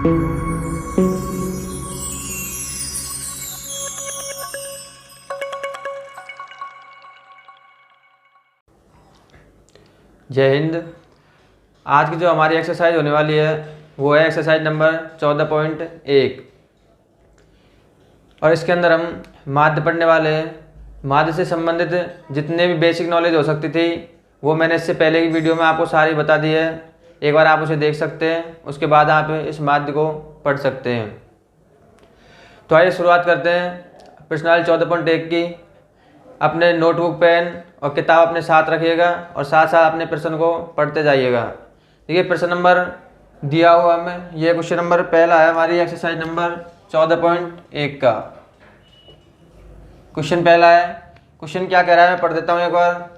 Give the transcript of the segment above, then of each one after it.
जय हिंद। आज की जो हमारी एक्सरसाइज होने वाली है वो है एक्सरसाइज नंबर 14.1 और इसके अंदर हम माध्य पढ़ने वाले हैं। माध्य से संबंधित जितने भी बेसिक नॉलेज हो सकती थी वो मैंने इससे पहले की वीडियो में आपको सारी बता दी है। एक बार आप उसे देख सकते हैं, उसके बाद आप इस माध्य को पढ़ सकते हैं। तो आइए शुरुआत करते हैं प्रश्नावली 14.1 की। अपने नोटबुक, पेन और किताब अपने साथ रखिएगा और साथ साथ अपने प्रश्न को पढ़ते जाइएगा। देखिए प्रश्न नंबर दिया हुआ हमें, यह क्वेश्चन नंबर पहला है हमारी एक्सरसाइज नंबर 14.1 का। क्वेश्चन पहला है। क्वेश्चन क्या कह रहा है मैं पढ़ देता हूँ एक बार।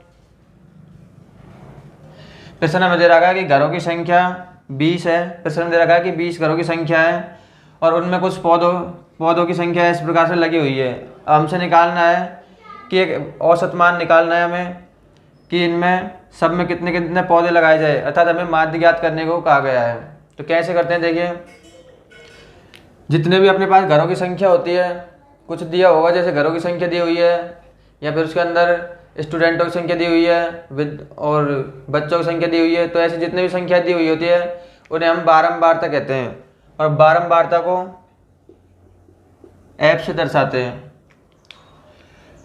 प्रश्न हमें दे रखा है कि घरों की संख्या 20 है। प्रश्न में दे रखा है कि 20 घरों की संख्या है और उनमें कुछ पौधों की संख्या इस प्रकार से लगी हुई है। अब हमसे निकालना है कि एक औसत मान निकालना है हमें कि इनमें सब में कितने कितने पौधे लगाए जाए, अर्थात हमें माध्य ज्ञात करने को कहा गया है। तो कैसे करते हैं, देखिए जितने भी अपने पास घरों की संख्या होती है, कुछ दिया होगा जैसे घरों की संख्या दी हुई है या फिर उसके अंदर स्टूडेंटों की संख्या दी हुई है और बच्चों की संख्या दी हुई है। तो ऐसी जितनी भी संख्या दी हुई होती है उन्हें हम बारंबारता कहते हैं और बारंबारता को एफ से दर्शाते हैं।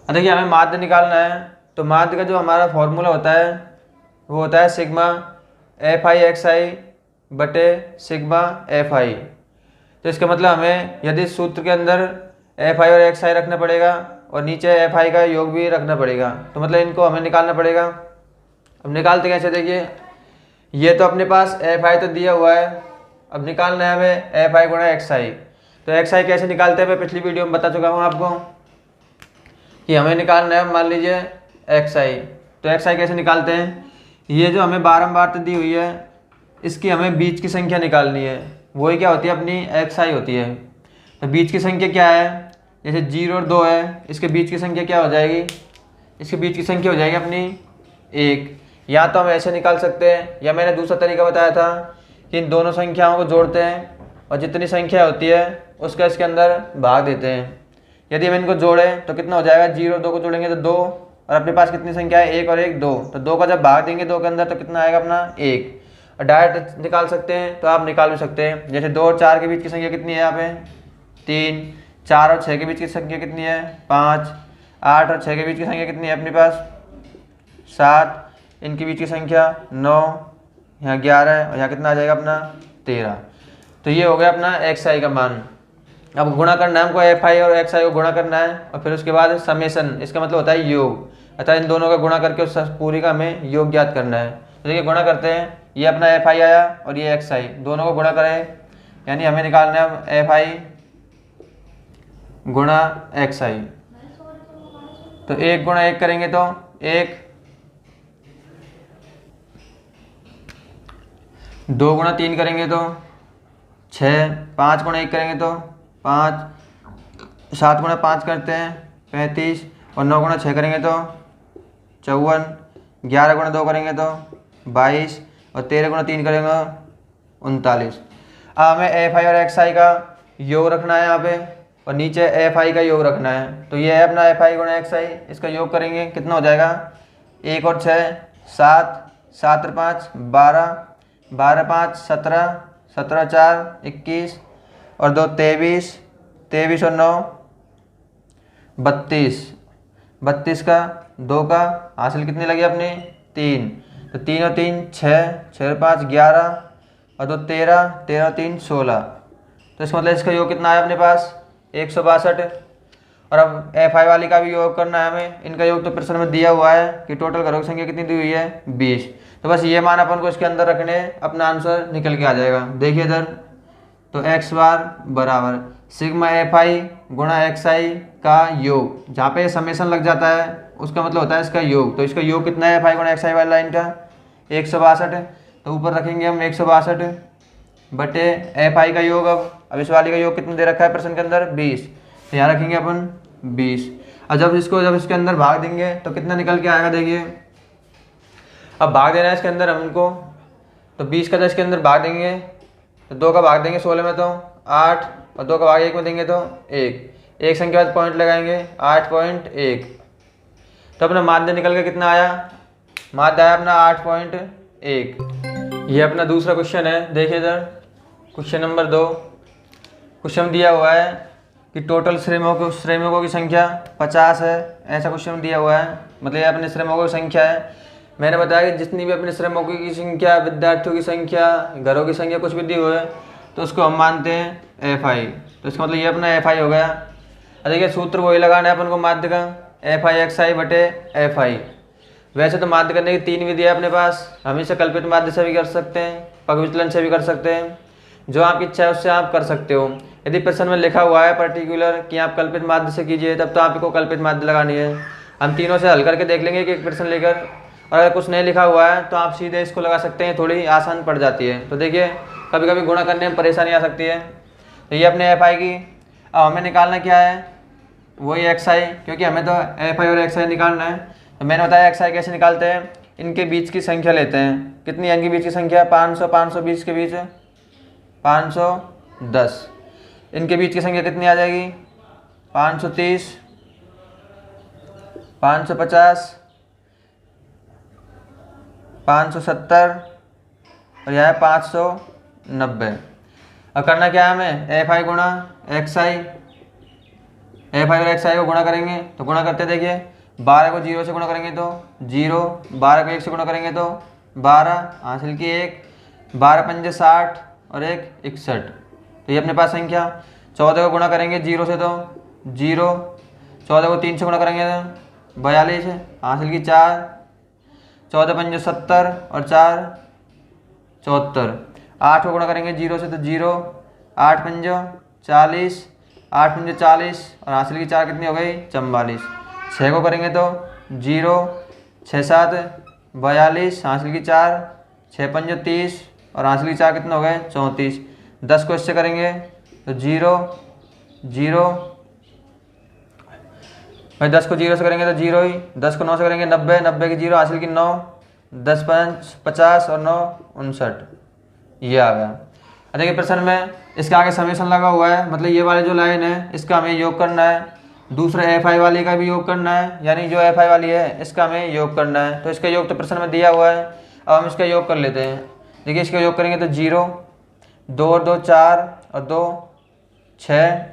देखिए हमें माध्य निकालना है तो माध्य का जो हमारा फॉर्मूला होता है वो होता है सिग्मा एफ आई एक्स आई बटे सिग्मा एफ आई। तो इसका मतलब हमें यदि सूत्र के अंदर एफ आई और एक्स आई रखना पड़ेगा और नीचे एफ आई का योग भी रखना पड़ेगा, तो मतलब इनको हमें निकालना पड़ेगा। अब निकालते कैसे, देखिए ये तो अपने पास एफ आई तो दिया हुआ है, अब निकालना है हमें एफ आई गुणा एक्स आई। तो एक्स आई कैसे निकालते हैं मैं पिछली वीडियो में बता चुका हूँ आपको कि हमें निकालना है मान लीजिए एक्स आई। तो एक्स आई कैसे निकालते हैं, ये जो हमें बारंबारता दी हुई है इसकी हमें बीच की संख्या निकालनी है, वही क्या होती है अपनी एक्स आई होती है। तो बीच की संख्या क्या है, जैसे 0 और 2 है, इसके बीच की संख्या क्या हो जाएगी, इसके बीच की संख्या हो जाएगी अपनी 1। या तो हम ऐसे निकाल सकते हैं या मैंने दूसरा तरीका बताया था कि इन दोनों संख्याओं को जोड़ते हैं और जितनी संख्या होती है उसका इसके अंदर भाग देते हैं। यदि हम इनको जोड़ें तो कितना हो जाएगा, 0 और 2 को जोड़ेंगे तो 2 और अपने पास कितनी संख्या है 1 और 1 2। तो 2 का जब भाग देंगे 2 के अंदर तो कितना आएगा अपना 1। और डायरेक्ट निकाल सकते हैं तो आप निकाल भी सकते हैं। जैसे 2 और 4 के बीच की संख्या कितनी है यहाँ पे 3, 4 और 6 के बीच की संख्या कितनी है 5, 8 और 6 के बीच की संख्या कितनी है अपने पास 7, इनके बीच की संख्या 9, यहाँ 11 और यहाँ कितना आ जाएगा अपना 13। तो ये हो गया अपना एक्स आई का मान। अब गुणा करना है हमको एफ आई और एक्स आई को गुणा करना है और फिर उसके बाद समेशन, इसका मतलब होता है योग, अर्थात इन दोनों का गुणा करके उस पूरी का हमें योग ज्ञात करना है। तो देखिए गुणा करते हैं, ये अपना एफ आई आया और ये एक्स आई, दोनों को गुणा करें यानी हमें निकालना है एफ आई गुणा एक्स आई। तो 1 गुणा 1 करेंगे तो 1, 2 गुणा 3 करेंगे तो 6, 5 गुणा 1 करेंगे तो 5, 7 गुणा 5 करते हैं 35 और 9 गुणा 6 करेंगे तो 54, 11 गुणा 2 करेंगे तो 22 और 13 गुणा 3 करेंगे 39। अब हमें एफ आई और एक्स आई का योग रखना है यहाँ पे और नीचे एफ आई का योग रखना है। तो ये है अपना एफ आई गुणा एक्स आई, इसका योग करेंगे कितना हो जाएगा 1 और 6 7, 7 और 5 12, 12 5 17, 17 4 21 और 2 23, 23 और 9 32, 32 का 2 का हासिल कितनी लगी अपनी 3। तो 3 और 3 6, 6 और 5 11 और 2 13, 13 और 3 16। तो इसका मतलब इसका योग कितना है अपने पास 162। और अब एफ आई वाली का भी योग करना है हमें। इनका योग तो प्रश्न में दिया हुआ है कि टोटल घरों की संख्या कितनी दी हुई है 20। तो बस ये मान अपन को इसके अंदर रखने, अपना आंसर निकल के आ जाएगा। देखिए इधर तो एक्स बार बराबर सिग्मा एफ आई गुणा एक्स आई का योग, जहाँ पे समेशन लग जाता है उसका मतलब होता है इसका योग। तो इसका योग कितना है एफ आई गुणा एक्स आई वाली लाइन का 162। तो ऊपर रखेंगे हम 162 बटे एफ आई का योग। अब इस वाली का योग कितना दे रखा है प्रश्न के अंदर 20, तो यहाँ रखेंगे अपन 20। और जब इसके अंदर भाग देंगे तो कितना निकल के आएगा, देखिए अब भाग देना है इसके अंदर हमको। तो 20 का 10 के अंदर भाग देंगे तो 2 का भाग देंगे 16 में तो 8 और 2 का भाग 1 में देंगे तो 1 संख्या बाद पॉइंट लगाएंगे 8.1। तो अपना माध्य निकल के कितना आया, माध्य आया अपना 8.1। ये अपना दूसरा क्वेश्चन है। देखिए इधर क्वेश्चन नंबर 2। क्वेश्चन दिया हुआ है कि टोटल श्रमिकों की संख्या 50 है, ऐसा क्वेश्चन दिया हुआ है। मतलब ये अपने श्रमिकों की संख्या है। मैंने बताया कि जितनी भी अपने श्रमिकों की संख्या, विद्यार्थियों की संख्या, घरों की संख्या कुछ भी दी हुई है तो उसको हम मानते हैं FI। तो इसका मतलब ये अपना FI हो गया। देखिए सूत्र वही लगाना है अपन को माध्य का, FI/XI बटे FI। वैसे तो माध्य करने की 3 विधि है अपने पास। हम इसे कल्पित माध्य से भी कर सकते हैं, पग विचलन से भी कर सकते हैं, जो आपकी इच्छा है उससे आप कर सकते हो। यदि प्रश्न में लिखा हुआ है पर्टिकुलर कि आप कल्पित माध्य से कीजिए, तब तो आपको कल्पित माध्य लगानी है। हम तीनों से हल करके देख लेंगे कि एक प्रश्न लेकर, और अगर कुछ नहीं लिखा हुआ है तो आप सीधे इसको लगा सकते हैं, थोड़ी आसान पड़ जाती है। तो देखिए कभी कभी गुणा करने में परेशानी आ सकती है। तो ये अपने FI की। अब हमें निकालना क्या है, वही XI, क्योंकि हमें तो FI और XI निकालना है। तो मैंने बताया XI कैसे निकालते हैं, इनके बीच की संख्या लेते हैं। कितनी है इनके बीच की संख्या, 500 520 के बीच 510। इनके बीच की संख्या कितनी आ जाएगी, 530 550 570 और यह है 590। अब करना क्या है हमें, FI गुणा XI। FI और XI को गुणा करेंगे तो गुणा करते देखिए 12 को 0 से गुणा करेंगे तो 0, 12 को 1 से गुणा करेंगे तो 12, हासिल की 1, 12 पंजे 60 और 1 61। तो ये अपने पास संख्या। 14 को गुणा करेंगे 0 से तो 0, 14 को 3 से गुणा करेंगे तो 42, हासिल की 4, 14 पंजे 70 और 4 74। 8 को गुणा करेंगे 0 से तो 0, 8 पंजो 40, 8 पंजे 40 और हासिल की 4 कितनी हो गई, 44। 6 को करेंगे तो 0, 6 7 42, हासिल की 4, 6 पंजे 30 और हासिल की 4 कितने हो गए, 34। 10 को इससे करेंगे तो 0 0, भाई 10 को 0 से करेंगे तो 0 ही। 10 को 9 से करेंगे 90, 90 की 0, हासिल की 9, 10 5 50 और 9 59। ये आ गया। देखिए प्रश्न में इसके आगे समेशन लगा हुआ है, मतलब ये वाली जो लाइन है इसका हमें योग करना है, दूसरा FI वाली का भी योग करना है, यानी जो FI वाली है इसका हमें योग करना है। तो इसका योग तो प्रश्न में दिया हुआ है। अब हम इसका योग कर लेते हैं। देखिए इसका योग करेंगे तो 0, 2 और 2 4 और 2 6,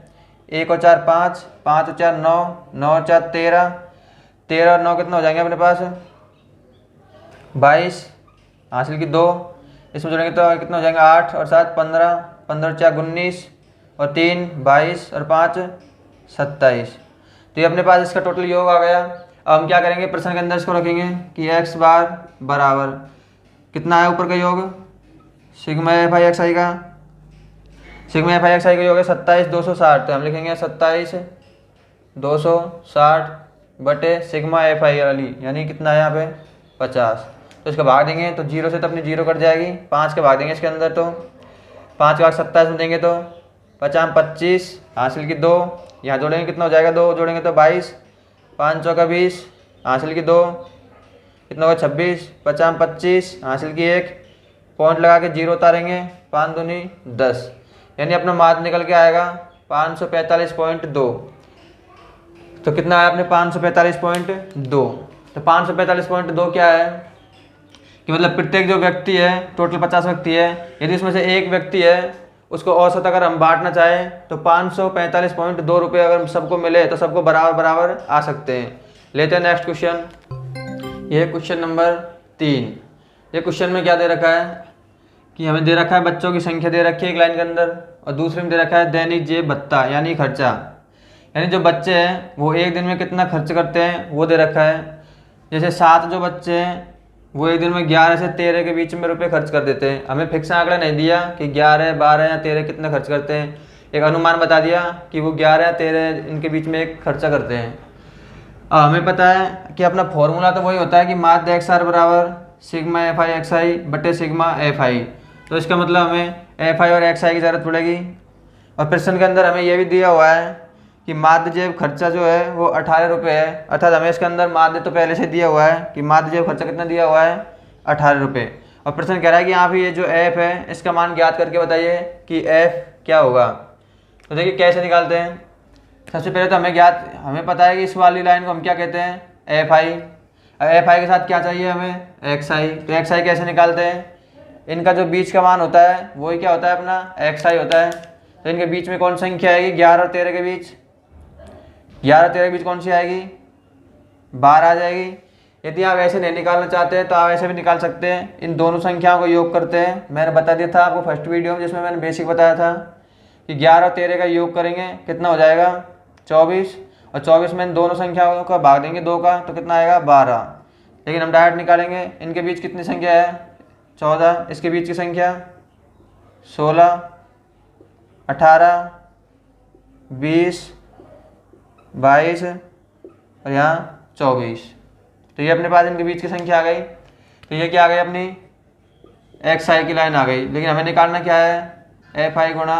1 और 4 5, 5 और 4 9, 9 और 4 13, 13 और 9 कितना हो जाएंगे अपने पास 22, हासिल की 2, इसमें जोड़ेंगे तो कितना हो जाएगा 8 और 7 15, 15 और 4 19 और 3 22 और 5 27। तो ये अपने पास इसका टोटल योग आ गया। अब हम क्या करेंगे, प्रश्न के अंदर इसको रखेंगे कि x बार बराबर कितना है ऊपर का योग, सिग्मा FI/XI का, सिग्मा FI/XI का योग है 27 260। तो हम लिखेंगे 27 260 बटे सिग्मा FI वाली, यानी कितना है यहाँ पे 50। तो इसका भाग देंगे तो 0 से तो अपनी 0 कट जाएगी, 5 के भाग देंगे इसके अंदर तो 5 का भाग 27 में देंगे तो 50 25, हासिल की 2, यहाँ जोड़ेंगे कितना हो जाएगा 2 जोड़ेंगे तो 22, 5 चौका 20, हासिल की 2 कितना होगा 26, 50 25, हासिल की 1, पॉइंट लगा के 0 उतारेंगे, 5 दूनी 10, यानी अपना माध्य निकल के आएगा 545.2। तो कितना आया अपने 545.2। तो 545.2 क्या है कि मतलब प्रत्येक जो व्यक्ति है, टोटल 50 व्यक्ति है, यदि उसमें से एक व्यक्ति है उसको औसत अगर हम बांटना चाहें तो 545.2 रुपये अगर सबको मिले तो सबको बराबर बराबर आ सकते हैं। लेते हैं नेक्स्ट क्वेश्चन। ये क्वेश्चन नंबर 3। ये क्वेश्चन में क्या दे रखा है कि हमें दे रखा है बच्चों की संख्या दे रखी है एक लाइन के अंदर, और दूसरे में दे रखा है दैनिक जेब भत्ता यानी खर्चा, यानी जो बच्चे हैं वो एक दिन में कितना खर्च करते हैं वो दे रखा है। जैसे 7 जो बच्चे हैं वो एक दिन में 11 से 13 के बीच में रुपए खर्च कर देते हैं। हमें फिक्स आंकड़ा नहीं दिया कि 11 12 या 13 कितना खर्च करते हैं, एक अनुमान बता दिया कि वो 11 या 13 इनके बीच में एक खर्चा करते हैं। हमें पता है कि अपना फॉर्मूला तो वही होता है कि माध्य XR बराबर सिग्मा FI/XI बटे सिग्मा FI। तो इसका मतलब हमें FI और XI की ज़रूरत पड़ेगी। और प्रश्न के अंदर हमें यह भी दिया हुआ है कि माध्य जेब खर्चा जो है वो 18 रुपये है, अर्थात हमें इसके अंदर माध्य तो पहले से दिया हुआ है कि माध्य जेब खर्चा कितना दिया हुआ है 18 रुपये। और प्रश्न कह रहा है कि यहाँ पे ये जो एफ है इसका मान ज्ञात करके बताइए कि एफ क्या होगा। तो देखिए कैसे निकालते हैं। सबसे पहले तो हमें पता है कि इस वाली लाइन को हम क्या कहते हैं, एफ आई। एफ आई के साथ क्या चाहिए हमें, एक्स आई। तो एक्स आई कैसे निकालते हैं, इनका जो बीच का मान होता है वही क्या होता है अपना, एक्स आई होता है। तो इनके बीच में कौन सी संख्या आएगी, 11 और 13 के बीच, 11 और 13 के बीच कौन सी आएगी, 12 आ जाएगी। यदि आप ऐसे नहीं निकालना चाहते हैं तो आप ऐसे भी निकाल सकते हैं। इन दोनों संख्याओं को योग करते हैं, मैंने बता दिया था आपको फर्स्ट वीडियो में जिसमें मैंने बेसिक बताया था कि 11 और 13 का योग करेंगे कितना हो जाएगा, 24, और 24 में इन दोनों संख्याओं का भाग देंगे 2 का तो कितना आएगा, 12। लेकिन हम डायरेक्ट निकालेंगे, इनके बीच कितनी संख्या है, 14, इसके बीच की संख्या 16, 18, 20, 22 और यहाँ 24। तो ये अपने पास इनके बीच की संख्या आ गई। तो ये क्या आ गई, अपनी एक्स आई की लाइन आ गई। लेकिन हमें निकालना क्या है, एफ आई गुणा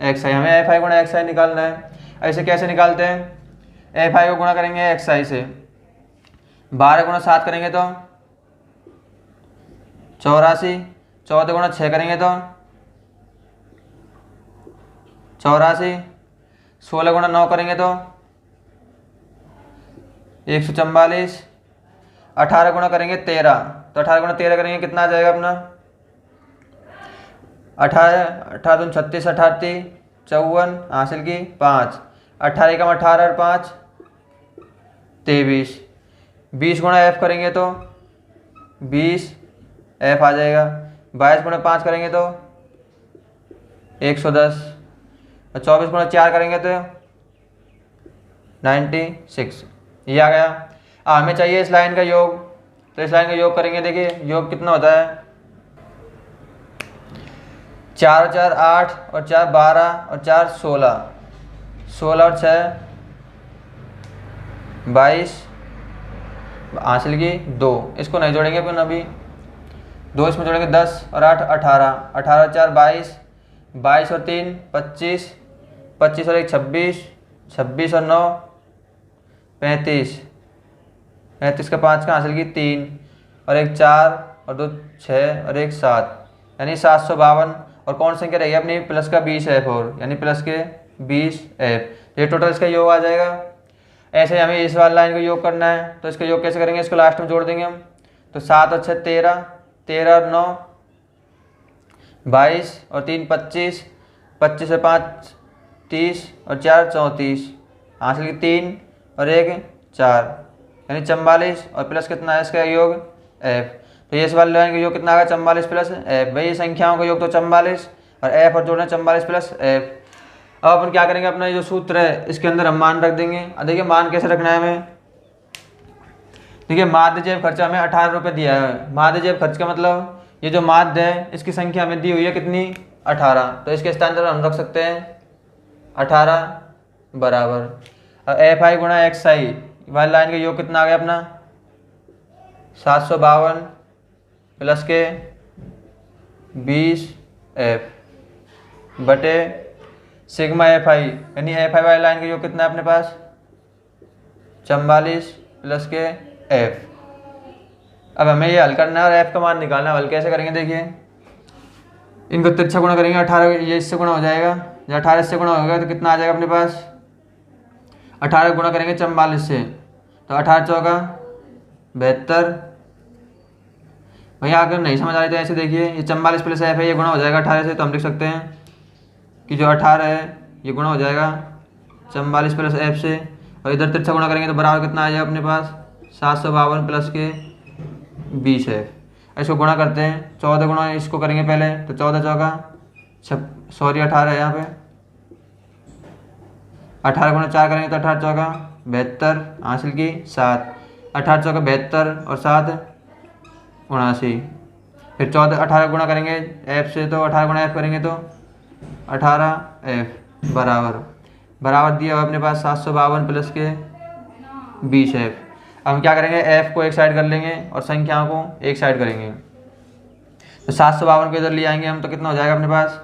एक्स आई। हमें एफ आई गुणा एक्स आई निकालना है। ऐसे कैसे निकालते हैं, एफ आई को गुणा करेंगे एक्स आई से, 12 गुणा 7 करेंगे तो 84, 14 गुणा 6 करेंगे तो 84, 16 गुणा 9 करेंगे तो 144, 18 गुणा करेंगे 13, तो 18 गुणा 13 करेंगे कितना आ जाएगा अपना, 18 दूनी 36, 18 54 हासिल की 5, 18 कम 18 और 5 23, 20 गुणा एफ करेंगे तो 20 एफ आ जाएगा, 22 गुणा 5 करेंगे तो 110, और 24 गुणा 4 करेंगे तो 96, ये आ गया। हमें चाहिए इस लाइन का योग, तो इस लाइन का योग करेंगे। देखिए योग कितना होता है, 4 और 4 8 और 4 12 और 4 16, 16 और 6 22 हासिल की 2, इसको नहीं जोड़ेंगे अपन अभी, 2 इसमें जोड़ेंगे 10 और 8 18, 18 और 4 22, 22 और 3 25, 25 और 1 26, 26 और 9 35, 35 का 5 का हासिल की 3 और 1 4 और 2 6 और 1 7, यानी 752। और कौन संख्या रहेगी अपनी, प्लस का 20 एफ, और यानी प्लस के 20 एफ। ये टोटल इसका योग आ जाएगा। ऐसे हमें इस वाली लाइन को योग करना है, तो इसका योग कैसे करेंगे, इसको लास्ट में जोड़ देंगे हम। तो 7 और 6 13, 13 और 9 22 और 3 25, 25 और 5 30 और 4 34 हासिल की 3 और 1 4, यानी 44, और प्लस कितना है इसका योग एफ। तो ये इस वाले लाइन का योग कितना आ गया, 44 प्लस एफ। भाई ये संख्याओं का योग तो 44 और एफ और जोड़ना 44 प्लस एफ। अब अपन क्या करेंगे, अपना ये जो सूत्र है इसके अंदर हम मान रख देंगे। देखिए मान कैसे रखना है हमें, देखिए माध्य जैव खर्च हमें 18 रुपये दिया है। माध्य जैव खर्च का मतलब ये जो माध्य है इसकी संख्या हमें दी हुई है कितनी, 18। तो इसके स्थान पर हम रख सकते हैं 18 बराबर एफ आई गुणा एक्स आई वाली लाइन का योग कितना आ गया अपना, 752 प्लस के 20 एफ बटे सिग्मा एफ आई, यानी एफ आई वाली लाइन का योग कितना है अपने पास, 44 प्लस के एफ। अब हमें ये हल करना है और एफ का मान निकालना है। हल कैसे करेंगे, देखिए इनको तिरछा गुणा करेंगे, 18 ये इससे गुणा हो जाएगा, जब 18 इससे गुणा होगा तो कितना आ जाएगा अपने पास, 18 गुणा करेंगे 44 से, तो 18 चौका 72। भैया अगर नहीं समझ आ रही तो ऐसे देखिए, ये 44 प्लस एफ है, ये गुणा हो जाएगा 18 से, तो हम लिख सकते हैं कि जो 18 है ये गुणा हो जाएगा 44 प्लस एफ से, और इधर तिरछा गुणा करेंगे तो बराबर कितना आ जाएगा अपने पास, 752 प्लस के 20 एफ। इसको गुणा करते हैं, 14 गुणा इसको करेंगे पहले, तो 14 चौका 18 है यहाँ पे, 18 गुणा 4 करेंगे तो 18 चौका 72 हासिल की 7, 18 चौका 72 और 7 79। फिर 18 गुणा करेंगे एफ से, तो 18 गुणा एफ करेंगे तो 18 एफ बराबर दिया हुआ अपने पास 752 प्लस के 20 एफ। अब हम क्या करेंगे, एफ को एक साइड कर लेंगे और संख्याओं को एक साइड करेंगे। तो 752 को इधर ले आएंगे हम, तो कितना हो जाएगा अपने पास,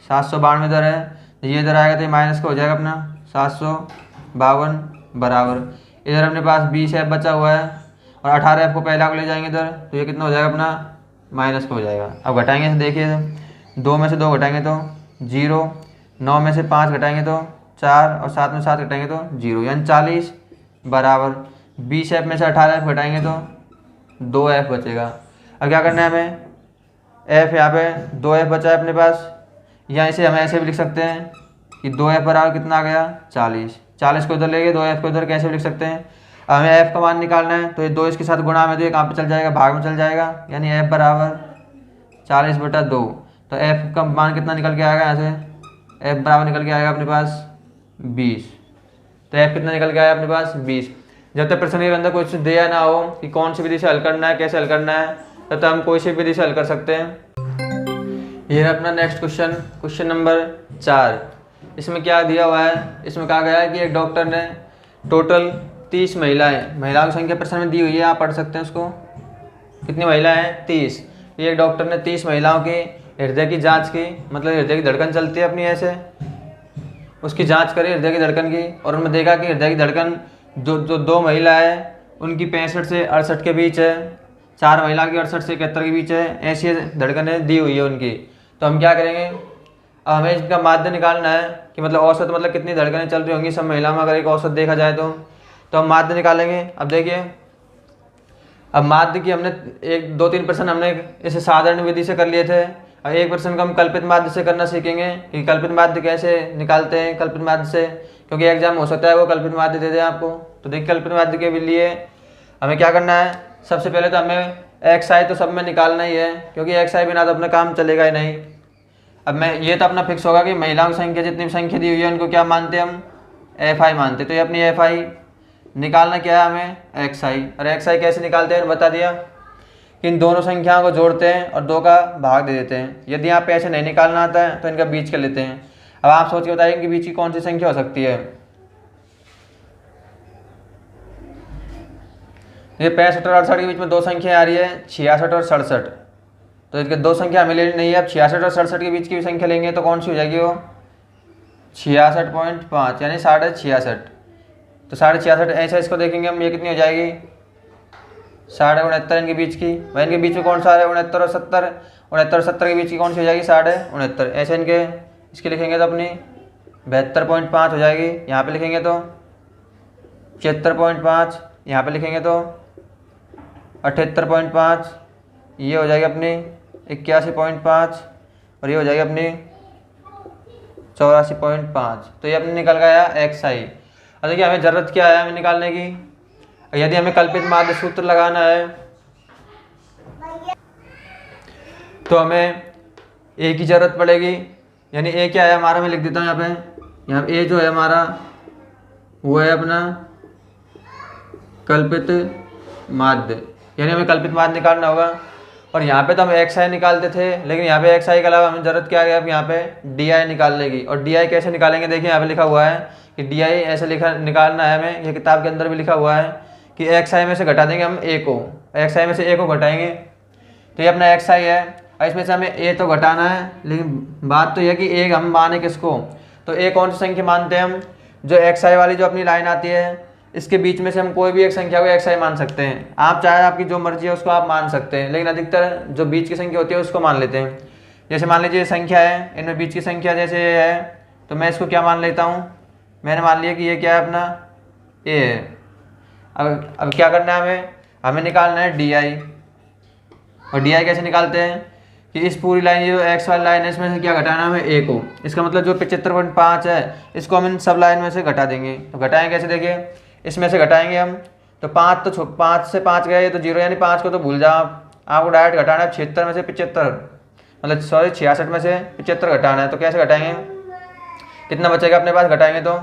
752 इधर है, ये इधर आएगा तो ये माइनस का हो जाएगा अपना 752 बराबर, इधर अपने पास 20 एफ बचा हुआ है और 18 एफ को पहला को ले जाएंगे इधर, तो ये कितना हो जाएगा अपना माइनस का हो जाएगा। अब घटाएंगे से देखिए 2 में से 2 घटाएंगे तो 0, 9 में से 5 घटाएंगे तो 4 और 7 में 7 घटाएंगे तो 0, यानी 40 बराबर 20f में से 18f घटाएंगे तो 2f बचेगा। अब क्या करना है हमें, f यहाँ पे 2f बचा है अपने पास, या इसे हम ऐसे भी लिख सकते हैं कि 2f बराबर कितना आ गया 40, 40 को इधर ले गए 2f को इधर, कैसे भी लिख सकते हैं। अब हमें f का मान निकालना है तो ये 2 इसके साथ गुणा में तो ये कहाँ पे चल जाएगा, भाग में चल जाएगा, यानी f बराबर 40/2। तो f का मान कितना निकल के आएगा, यहाँ से f बराबर निकल के आएगा अपने पास 20। तो f कितना निकल के आया अपने पास 20। जब तक प्रश्न के अंदर कुछ दिया ना हो कि कौन सी विधि से हल करना है, कैसे हल करना है, तब तक हम कोई सी विधि से हल कर सकते हैं। ये है अपना नेक्स्ट क्वेश्चन, क्वेश्चन नंबर 4। इसमें क्या दिया हुआ है, इसमें कहा गया है कि एक डॉक्टर ने टोटल 30 महिलाओं की संख्या प्रश्न में दी हुई है, आप पढ़ सकते हैं उसको। कितनी महिलाएं हैं, 30। ये एक डॉक्टर ने 30 महिलाओं की हृदय की जांच की, मतलब हृदय की धड़कन चलती है अपनी ऐसे, उसकी जांच करी हृदय की धड़कन की, और उन्होंने देखा कि हृदय की धड़कन जो 2 महिला है उनकी 65 से 68 के बीच है, 4 महिला की 68 से 71 के बीच है, ऐसी धड़कनें दी हुई है उनकी। तो हम क्या करेंगे, अब हमें इसका माध्य निकालना है कि मतलब औसत, मतलब कितनी धड़कनें चल रही होंगी सब महिलाओं में, अगर एक औसत देखा जाए तो हम माध्य निकालेंगे। अब देखिए, अब माध्य की हमने 1 2 3 प्रश्न हमने इसे साधारण विधि से कर लिए थे, और एक प्रश्न को हम कल्पित माध्य से करना सीखेंगे कि कल्पित माध्य कैसे निकालते हैं। कल्पित माध्य से, क्योंकि एग्जाम हो सकता है वो कल्पित माध्य दे दे आपको। तो देखिए कल्पित माध्य के लिए हमें क्या करना है, सबसे पहले तो हमें XI तो सब में निकालना ही है, क्योंकि XI बिना तो अपना काम चलेगा ही नहीं। अब मैं ये तो अपना फिक्स होगा कि महिलाओं की संख्या जितनी भी संख्या दी हुई है उनको क्या मानते हैं हम, FI मानते। तो ये अपनी FI निकालना क्या है हमें, XI। और XI कैसे निकालते हैं बता दिया कि इन दोनों संख्याओं को जोड़ते हैं और 2 का भाग दे देते हैं। यदि यहाँ पे ऐसे नहीं निकालना आता है तो इनका बीच कर लेते हैं। अब आप सोच के बताइए कि बीच की कौन सी संख्या हो सकती है। ये 65 और 68 के बीच में 2 संख्या आ रही है, 66 और 67। तो इसके 2 संख्या हमें लेनी नहीं है। अब 66 और 67 के बीच की भी संख्या लेंगे तो कौन सी हो जाएगी वो, 66.5, यानी 66.5। तो 66.5 ऐसा इसको देखेंगे हम, ये कितनी हो जाएगी 69.5 इनके बीच की। वह इनके बीच में कौन सा है 69 और 70, 69 और 70 के बीच की कौन सी हो जाएगी 69.5। ऐसे इनके इसके लिखेंगे तो अपनी 72.5 हो जाएगी। यहाँ पे लिखेंगे तो 76.5, यहाँ पे लिखेंगे तो 78.5, ये हो जाएगी अपनी 81.5, और ये हो जाएगी अपनी 84.5। तो ये अपने निकल गया XI। अब देखिए हमें ज़रूरत क्या है हमें निकालने की, यदि हमें कल्पित माध्य सूत्र लगाना है तो हमें A की ज़रूरत पड़ेगी। यानी A क्या है हमारा, मैं लिख देता हूँ यहाँ पे A जो है हमारा वो है अपना कल्पित माध्य, यानी हमें कल्पित माध्य निकालना होगा। और यहाँ पे तो हम XI निकालते थे, लेकिन यहाँ पे XI के अलावा हमें ज़रूरत क्या है, अब यहाँ पे DI निकालने की। और DI कैसे निकालेंगे, देखिए यहाँ पे लिखा हुआ है कि DI ऐसे निकालना है हमें, ये किताब के अंदर भी लिखा हुआ है कि XI में से घटा देंगे हम A को, XI में से A को घटाएंगे तो ये अपना XI है। और इसमें से हमें A तो घटाना है, लेकिन बात तो यह कि A हम माने किसको, तो A कौन सी संख्या मानते हैं हम, जो XI वाली जो अपनी लाइन आती है इसके बीच में से हम कोई भी एक संख्या को XI मान सकते हैं। आप चाहे आपकी जो मर्जी है उसको आप मान सकते हैं, लेकिन अधिकतर जो बीच की संख्या होती है उसको मान लेते हैं। जैसे मान लीजिए संख्या है, इनमें बीच की संख्या जैसे ये है, तो मैं इसको क्या मान लेता हूँ, मैंने मान लिया कि ये क्या है अपना A है। अब क्या करना है हमें निकालना है DI। और DI कैसे निकालते हैं कि इस पूरी लाइन, ये जो X वाली लाइन है इसमें से क्या घटाना है हमें A को। इसका मतलब जो 75.5 है इसको हम इन सब लाइन में से घटा देंगे। तो घटाएं कैसे, देखिए इसमें से घटाएंगे हम तो 5 से 5 गए तो 0, यानी 5 को तो भूल जाओ, आपको डायरेक्ट घटाना है 76 में से 75, मतलब सॉरी 66 में से 75 घटाना है। तो कैसे घटाएंगे, कितना बचेगा अपने पास, घटाएंगे तो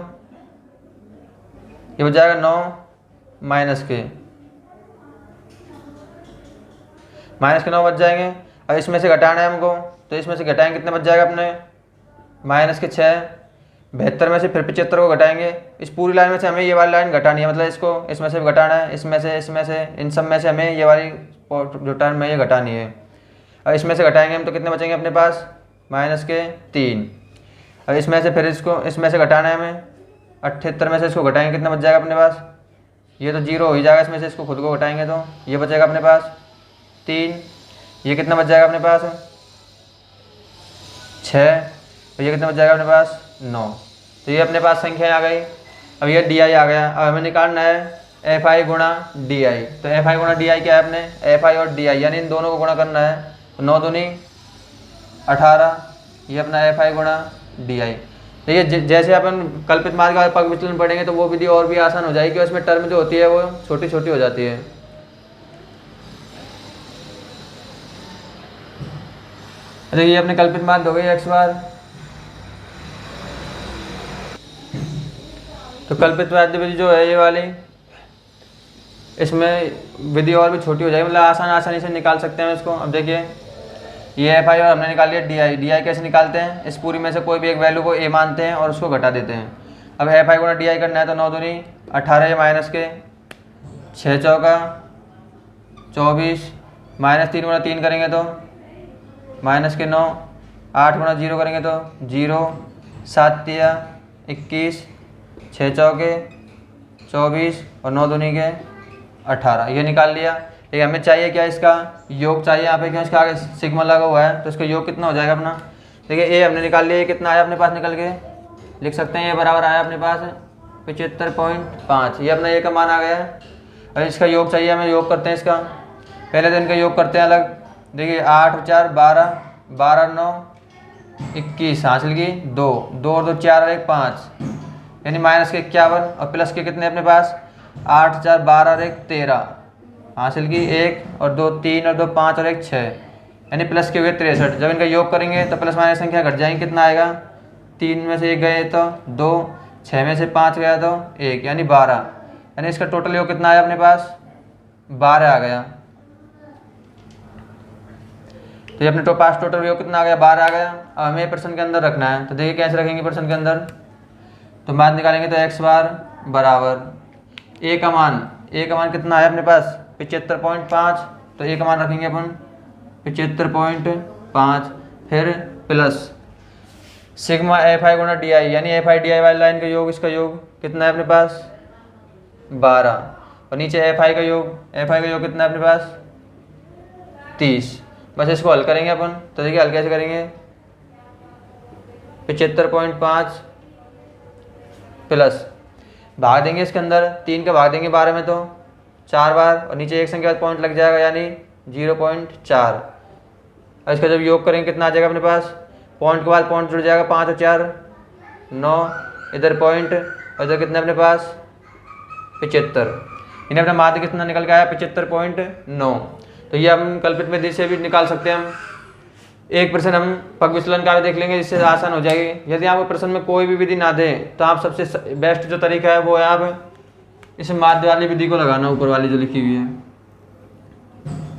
ये बच जाएगा 9 माइनस के 9 बच जाएंगे। और इसमें से घटाना है हमको, तो इसमें से घटाएंगे कितने बच जाएगा अपने माइनस के 6, 72 में से फिर 75 को घटाएंगे। इस पूरी लाइन में से हमें ये वाली लाइन घटानी है, मतलब इसको इसमें से घटाना है, इसमें से इन सब में से हमें ये वाली जो टर्म है ये घटानी है। और इसमें से घटाएंगे हम तो कितने बचेंगे अपने पास माइनस के 3। और इसमें से फिर इसको इसमें से घटाना है हमें 78 में से इसको घटाएंगे कितना बच जाएगा अपने पास, ये तो 0 हो ही जाएगा, इसमें से इसको खुद को घटाएंगे तो ये बचेगा अपने पास 3। ये कितना बच जाएगा अपने पास 6, और ये कितना बच जाएगा अपने पास 9। तो ये अपने पास संख्या आ गई। अब ये डी आई आ गया। अब हमें निकालना है एफ आई गुणा डी आई। तो एफ आई गुणा डी आई क्या है अपने, एफ आई और डी आई यानी इन दोनों को गुणा करना है। तो 9 दूनी 18, ये अपना एफ आई गुणा डी आई। देखिए जैसे अपन कल्पित मार्ग का पग विचलन पढ़ेंगे तो वो विधि और भी आसान हो जाएगी, और इसमें टर्म जो होती है वो छोटी छोटी हो जाती है। देखिए ये अपने कल्पित मार्ग हो गई एक्स बार। तो कल्पित माध्य विधि जो है ये वाली, इसमें विधि और भी छोटी हो जाएगी, मतलब आसानी से निकाल सकते हैं इसको। अब देखिए ये एफ आई और हमने निकाल लिया डी आई। डी आई कैसे निकालते हैं, इस पूरी में से कोई भी एक वैल्यू को ए मानते हैं और उसको घटा देते हैं। अब एफ आई गुणा डी आई करना है तो 9 दूनी 18 माइनस के 6 चौका 24, माइनस 3 गुणा 3 करेंगे तो माइनस के 9, 8 गुणा 0 करेंगे तो 0, 7 तिया 21, 6 चौके 24 और 9 दूनी के 18। ये निकाल लिया। ठीक है, हमें चाहिए क्या, इसका योग चाहिए यहाँ पे, क्यों इसका आगे सिग्मा लगा हुआ है तो इसका योग कितना हो जाएगा अपना। देखिए ए हमने निकाल लिया, ये कितना आया अपने पास निकल के लिख सकते हैं, ये बराबर आया अपने पास 75.5। ये अपना ए का मान आ गया है। और इसका योग चाहिए हमें, योग करते हैं इसका। पहले दिन का योग करते हैं अलग। देखिए 8 और 4 12, 12 9 21 हासिल की 2, 2 और 2 4 और 1 5, यानी माइनस के 51 और प्लस के कितने अपने पास 8 4 12 और 1 13 हासिल की 1 और 2 3 और 2 5 और 1 6, यानी प्लस के हुए 63। जब इनका योग करेंगे तो प्लस माइनस संख्या घट जाएंगी, कितना आएगा 3 में से 1 गए तो 2, 6 में से 5 गया तो 1, यानी 12, यानी इसका टोटल योग कितना आया अपने पास 12 आ गया। तो ये अपने पास टोटल योग कितना आ गया 12 आ गया। अब हमें प्रश्न के अंदर रखना है, तो देखिए कैसे रखेंगे प्रश्न के अंदर। तो मान निकालेंगे तो एक्स बार बराबर ए का मान कितना है अपने पास 75.5। तो ए का मान रखेंगे अपन 75.5, फिर प्लस सिग्मा एफ आई गुणा डी आई, यानी एफ आई डी आई वाली लाइन का योग, इसका योग कितना है अपने पास 12, और नीचे एफ आई का योग कितना है अपने पास 30। बस इसको हल करेंगे अपन। तो देखिए हल कैसे करेंगे, 75.5 प्लस भाग देंगे इसके अंदर, 3 का भाग देंगे 12 में तो 4 बार, और नीचे एक संख्या पॉइंट लग जाएगा यानी 0.4। और इसका जब योग करेंगे कितना आ जाएगा अपने पास, पॉइंट के बाद पॉइंट जुड़ जाएगा 5 और 4 9, इधर पॉइंट और इधर कितना अपने पास 75, इन्हें अपना माध्य कितना निकल के आया 75.9। तो ये हम कल्पित विधि से भी निकाल सकते हैं। हम एक प्रश्न हम पग विचलन का भी देख लेंगे, जिससे आसान हो जाएगी। यदि आपको प्रश्न में कोई भी विधि ना दे तो आप सबसे बेस्ट जो तरीका है वो है आप इस माध्य वाली विधि को लगाना, ऊपर वाली जो लिखी हुई है।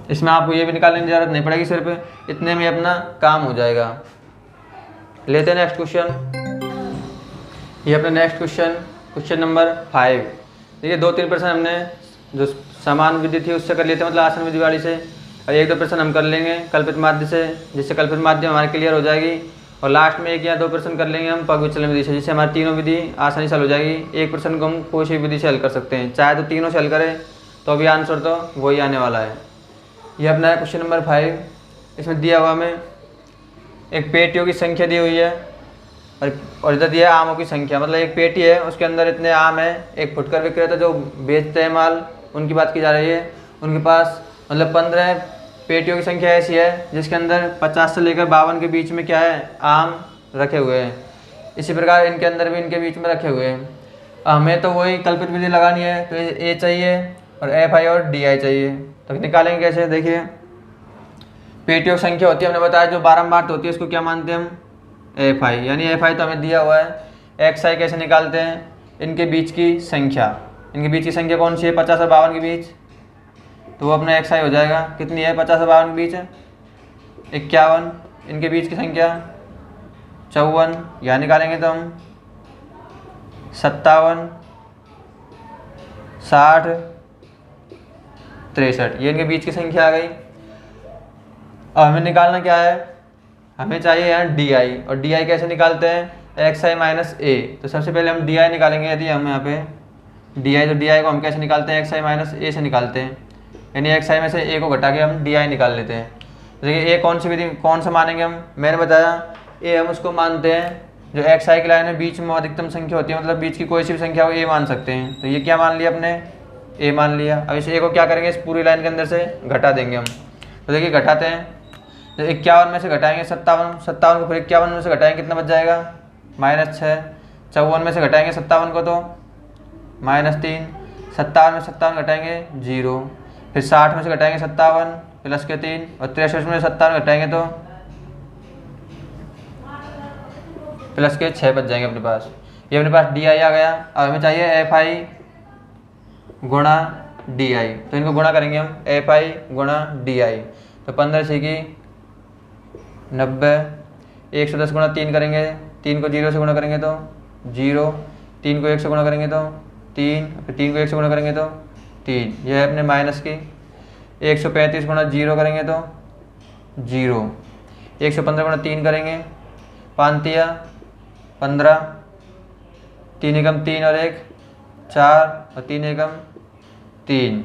इसमें आपको ये भी निकालने की जरूरत नहीं पड़ेगी, सिर्फ इतने में अपना काम हो जाएगा। लेते हैं नेक्स्ट क्वेश्चन। ये अपना नेक्स्ट क्वेश्चन नंबर 5। देखिए 2-3 प्रश्न हमने जो समान विधि थी उससे कर लिए थे, मतलब आसान विधि वाली से, और 1-2 प्रश्न हम कर लेंगे कल्पित माध्य से, जिससे कल्पित माध्य हमारे क्लियर हो जाएगी। और लास्ट में 1 या 2 प्रश्न कर लेंगे हम पग विचलन विधि से, जिससे हमारी तीनों विधि आसानी से हल हो जाएगी। एक प्रश्न को हम कोई सी विधि से हल कर सकते हैं, चाहे तो तीनों से हल करें तो अभी आंसर तो वही आने वाला है। यह अपना है क्वेश्चन नंबर 5। इसमें दिया हुआ हमें एक पेटियों की संख्या दी हुई है, और इधर दिया है आमों की संख्या। मतलब एक पेटी है, उसके अंदर इतने आम है। एक फुटकर विक्रेता जो बेचते हैं माल, उनकी बात की जा रही है। उनके पास मतलब 15 पेटियों की संख्या ऐसी है जिसके अंदर 50 से लेकर 52 के बीच में क्या है आम रखे हुए हैं। इसी प्रकार इनके अंदर भी इनके बीच में रखे हुए हैं। हमें तो वही कल्पित विधि लगानी है, तो ए चाहिए और एफ आई और डी आई चाहिए। तो निकालेंगे कैसे, देखिए पेटियों की संख्या होती है, हमने बताया जो बारंबार होती है उसको क्या मानते हैं हम एफ आई, यानी एफ आई तो हमें दिया हुआ है। एक्स आई कैसे निकालते हैं, इनके बीच की संख्या, इनके बीच की संख्या कौन सी है 50 और 52 के बीच, तो वो अपना एक्स आई हो जाएगा। कितनी है 50 और 52 के बीच 51, इनके बीच की संख्या 54, यहाँ निकालेंगे तो हम 57 60 63, ये इनके बीच की संख्या आ गई। अब हमें निकालना क्या है, हमें चाहिए यहाँ डी आई, और डी आई कैसे निकालते हैं एक्स आई माइनस ए। तो सबसे पहले हम डी आई निकालेंगे। यदि हम यहाँ पे डी आई, तो डी आई को हम कैसे निकालते हैं एक्स आई माइनस ए से निकालते हैं, यानी एक्स आई में से ए को घटा के हम डी आई निकाल लेते हैं। देखिए ए कौन सी विधि कौन सा मानेंगे हम, मैंने बताया ए हम उसको मानते हैं जो एक्स आई की लाइन में बीच में अधिकतम संख्या होती है, मतलब बीच की कोई सी भी संख्या हो ए मान सकते हैं। तो ये क्या मान लिया अपने, ए मान लिया। अब इस ए को क्या करेंगे, इस पूरी लाइन के अंदर से घटा देंगे हम। तो देखिए घटाते हैं, तो 51 में से घटाएंगे 57, 57 को फिर 51 में से घटाएंगे कितना बच जाएगा -6, 54 में से घटाएंगे 57 को तो -3, 57 में 57 घटाएंगे 0, फिर 60 में से घटाएंगे 57 प्लस के 3 और 63 में 57 घटाएंगे तो प्लस के 6 बच जाएंगे अपने पास। ये अपने पास डी आई आ गया। अब हमें चाहिए एफ आई गुणा डी आई, तो इनको गुणा करेंगे हम एफ आई गुणा डी आई। तो 15 छीकी 90, 110 गुणा 3 करेंगे, 3 को 0 से गुणा करेंगे तो 0, 3 को 1 से गुणा करेंगे तो 3, फिर 3 को 1 से गुणा करेंगे तो 3, यह है अपने माइनस की। 135 गुणा 0 करेंगे तो 0, 115 गुणा 3 करेंगे 5 तिया 15, 3 एकम 3 और 1 4 और 3 एकम 3,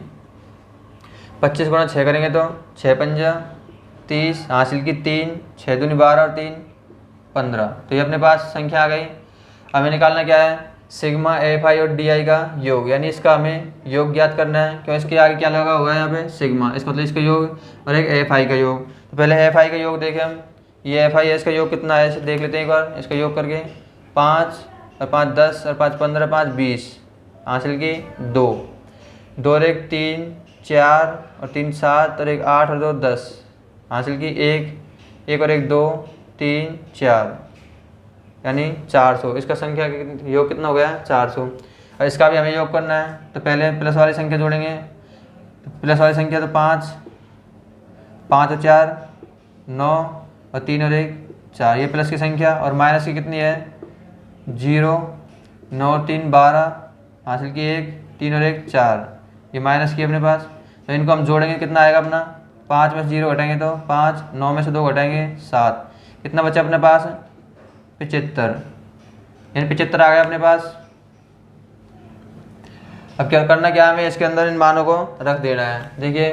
25 गुणा 6 करेंगे तो 6 पंजा 30, हासिल की 3, 6 दूनी 12 और 3 15। तो ये अपने पास संख्या आ गई। हमें निकालना क्या है, सिग्मा एफ आई और डी आई का योग, यानी इसका हमें योग ज्ञात करना है। क्यों, इसके आगे क्या लगा हुआ है यहाँ पे सिग्मा, इसका मतलब इसका योग और एक एफ आई का योग। तो पहले एफ आई का योग देखें हम, ये एफ आई है, इसका योग कितना है इसे देख लेते हैं एक बार। इसका योग करके 5 और 5 10 और 5 15 5 20, हासिल की 2, 2 और 1 3 4 और 3 7 और 1 8 और 2 10, हासिल की 1 और 1 2 3 4, यानी 400। इसका संख्या योग कितना हो गया 400। और इसका भी हमें योग करना है, तो पहले प्लस वाली संख्या जोड़ेंगे। तो प्लस वाली संख्या तो 5, 5 और 4 9 और 3 और 1 4, ये प्लस की संख्या। और माइनस की कितनी है 0, 9 और 3 12, हासिल की 1, 3 और 1 4, ये माइनस की अपने पास। तो इनको हम जोड़ेंगे, कितना आएगा अपना, 5 में से 0 घटाएंगे तो 5, 9 में से 2 घटाएंगे 7, कितना बचा अपने पास 75, यानी 75 आ गया अपने पास। अब क्या करना, क्या हमें इसके अंदर इन मानों को रख देना है। देखिए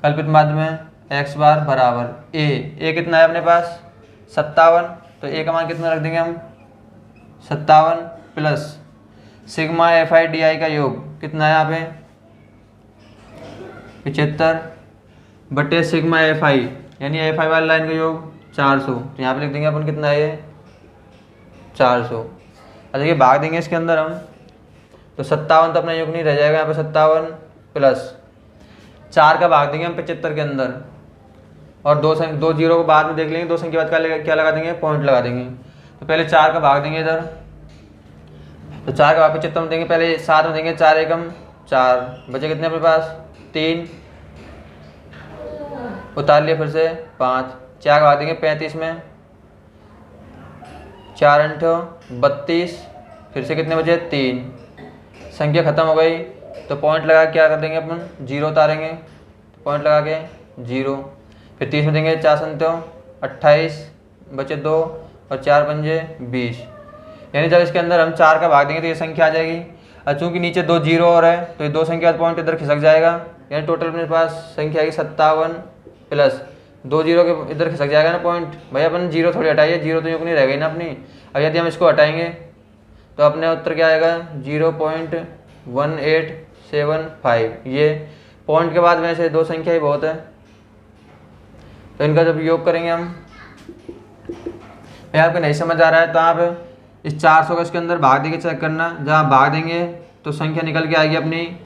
कल्पित माध्य में x बार बराबर ए कितना है अपने पास 57, तो ए का मान कितना रख देंगे हम 57 plus sigma F I D I का योग कितना है यहाँ पे 75 बटे सिग्मा एफ आई, यानी एफ आई वाली लाइन का योग 400। तो यहाँ पे लिख देंगे अपन कितना है ये 400। अच्छा देखिए भाग देंगे इसके अंदर हम, तो 57 तो अपना योग नहीं रह जाएगा यहाँ पे 57 प्लस 4 का भाग देंगे हम 75 के अंदर, और दो जीरो को बाद में देख लेंगे, 2 संख्या बाद क्या लगा देंगे पॉइंट लगा देंगे। तो पहले 4 का भाग देंगे इधर, तो 4 का भाग 75 में देंगे, पहले 7 में देंगे 4 एकम 4, बचे कितने अपने पास 3, उतार लिए फिर से 5, 4 का भाग देंगे 35 में, 4 अंठो 32, फिर से कितने बचे 3, संख्या खत्म हो गई। तो पॉइंट लगा क्या कर देंगे अपन 0 उतारेंगे, तो पॉइंट लगा के 0, फिर 30 में देंगे 4 संतो 28, बचे 2 और 4 पंजे 20, यानी जब इसके अंदर हम 4 का भाग देंगे तो ये संख्या आ जाएगी। और चूँकि नीचे 2 जीरो और है तो ये 2 संख्या पॉइंट इधर खिसक जाएगा, यानी टोटल मेरे पास संख्या आएगी 57 प्लस 2 जीरो के इधर खिसक जाएगा ना पॉइंट। भैया अपन 0 थोड़ी हटाइए, 0 तो योग नहीं रह गई ना अपनी। अब यदि हम इसको हटाएंगे तो अपने उत्तर क्या आएगा 0.1875। ये पॉइंट के बाद वैसे 2 संख्या ही बहुत है, तो इनका जब योग करेंगे हम, आपको नहीं समझ आ रहा है तो आप इस 400 का इसके अंदर भाग देके चेक करना। जहाँ भाग देंगे तो संख्या निकल के आएगी अपनी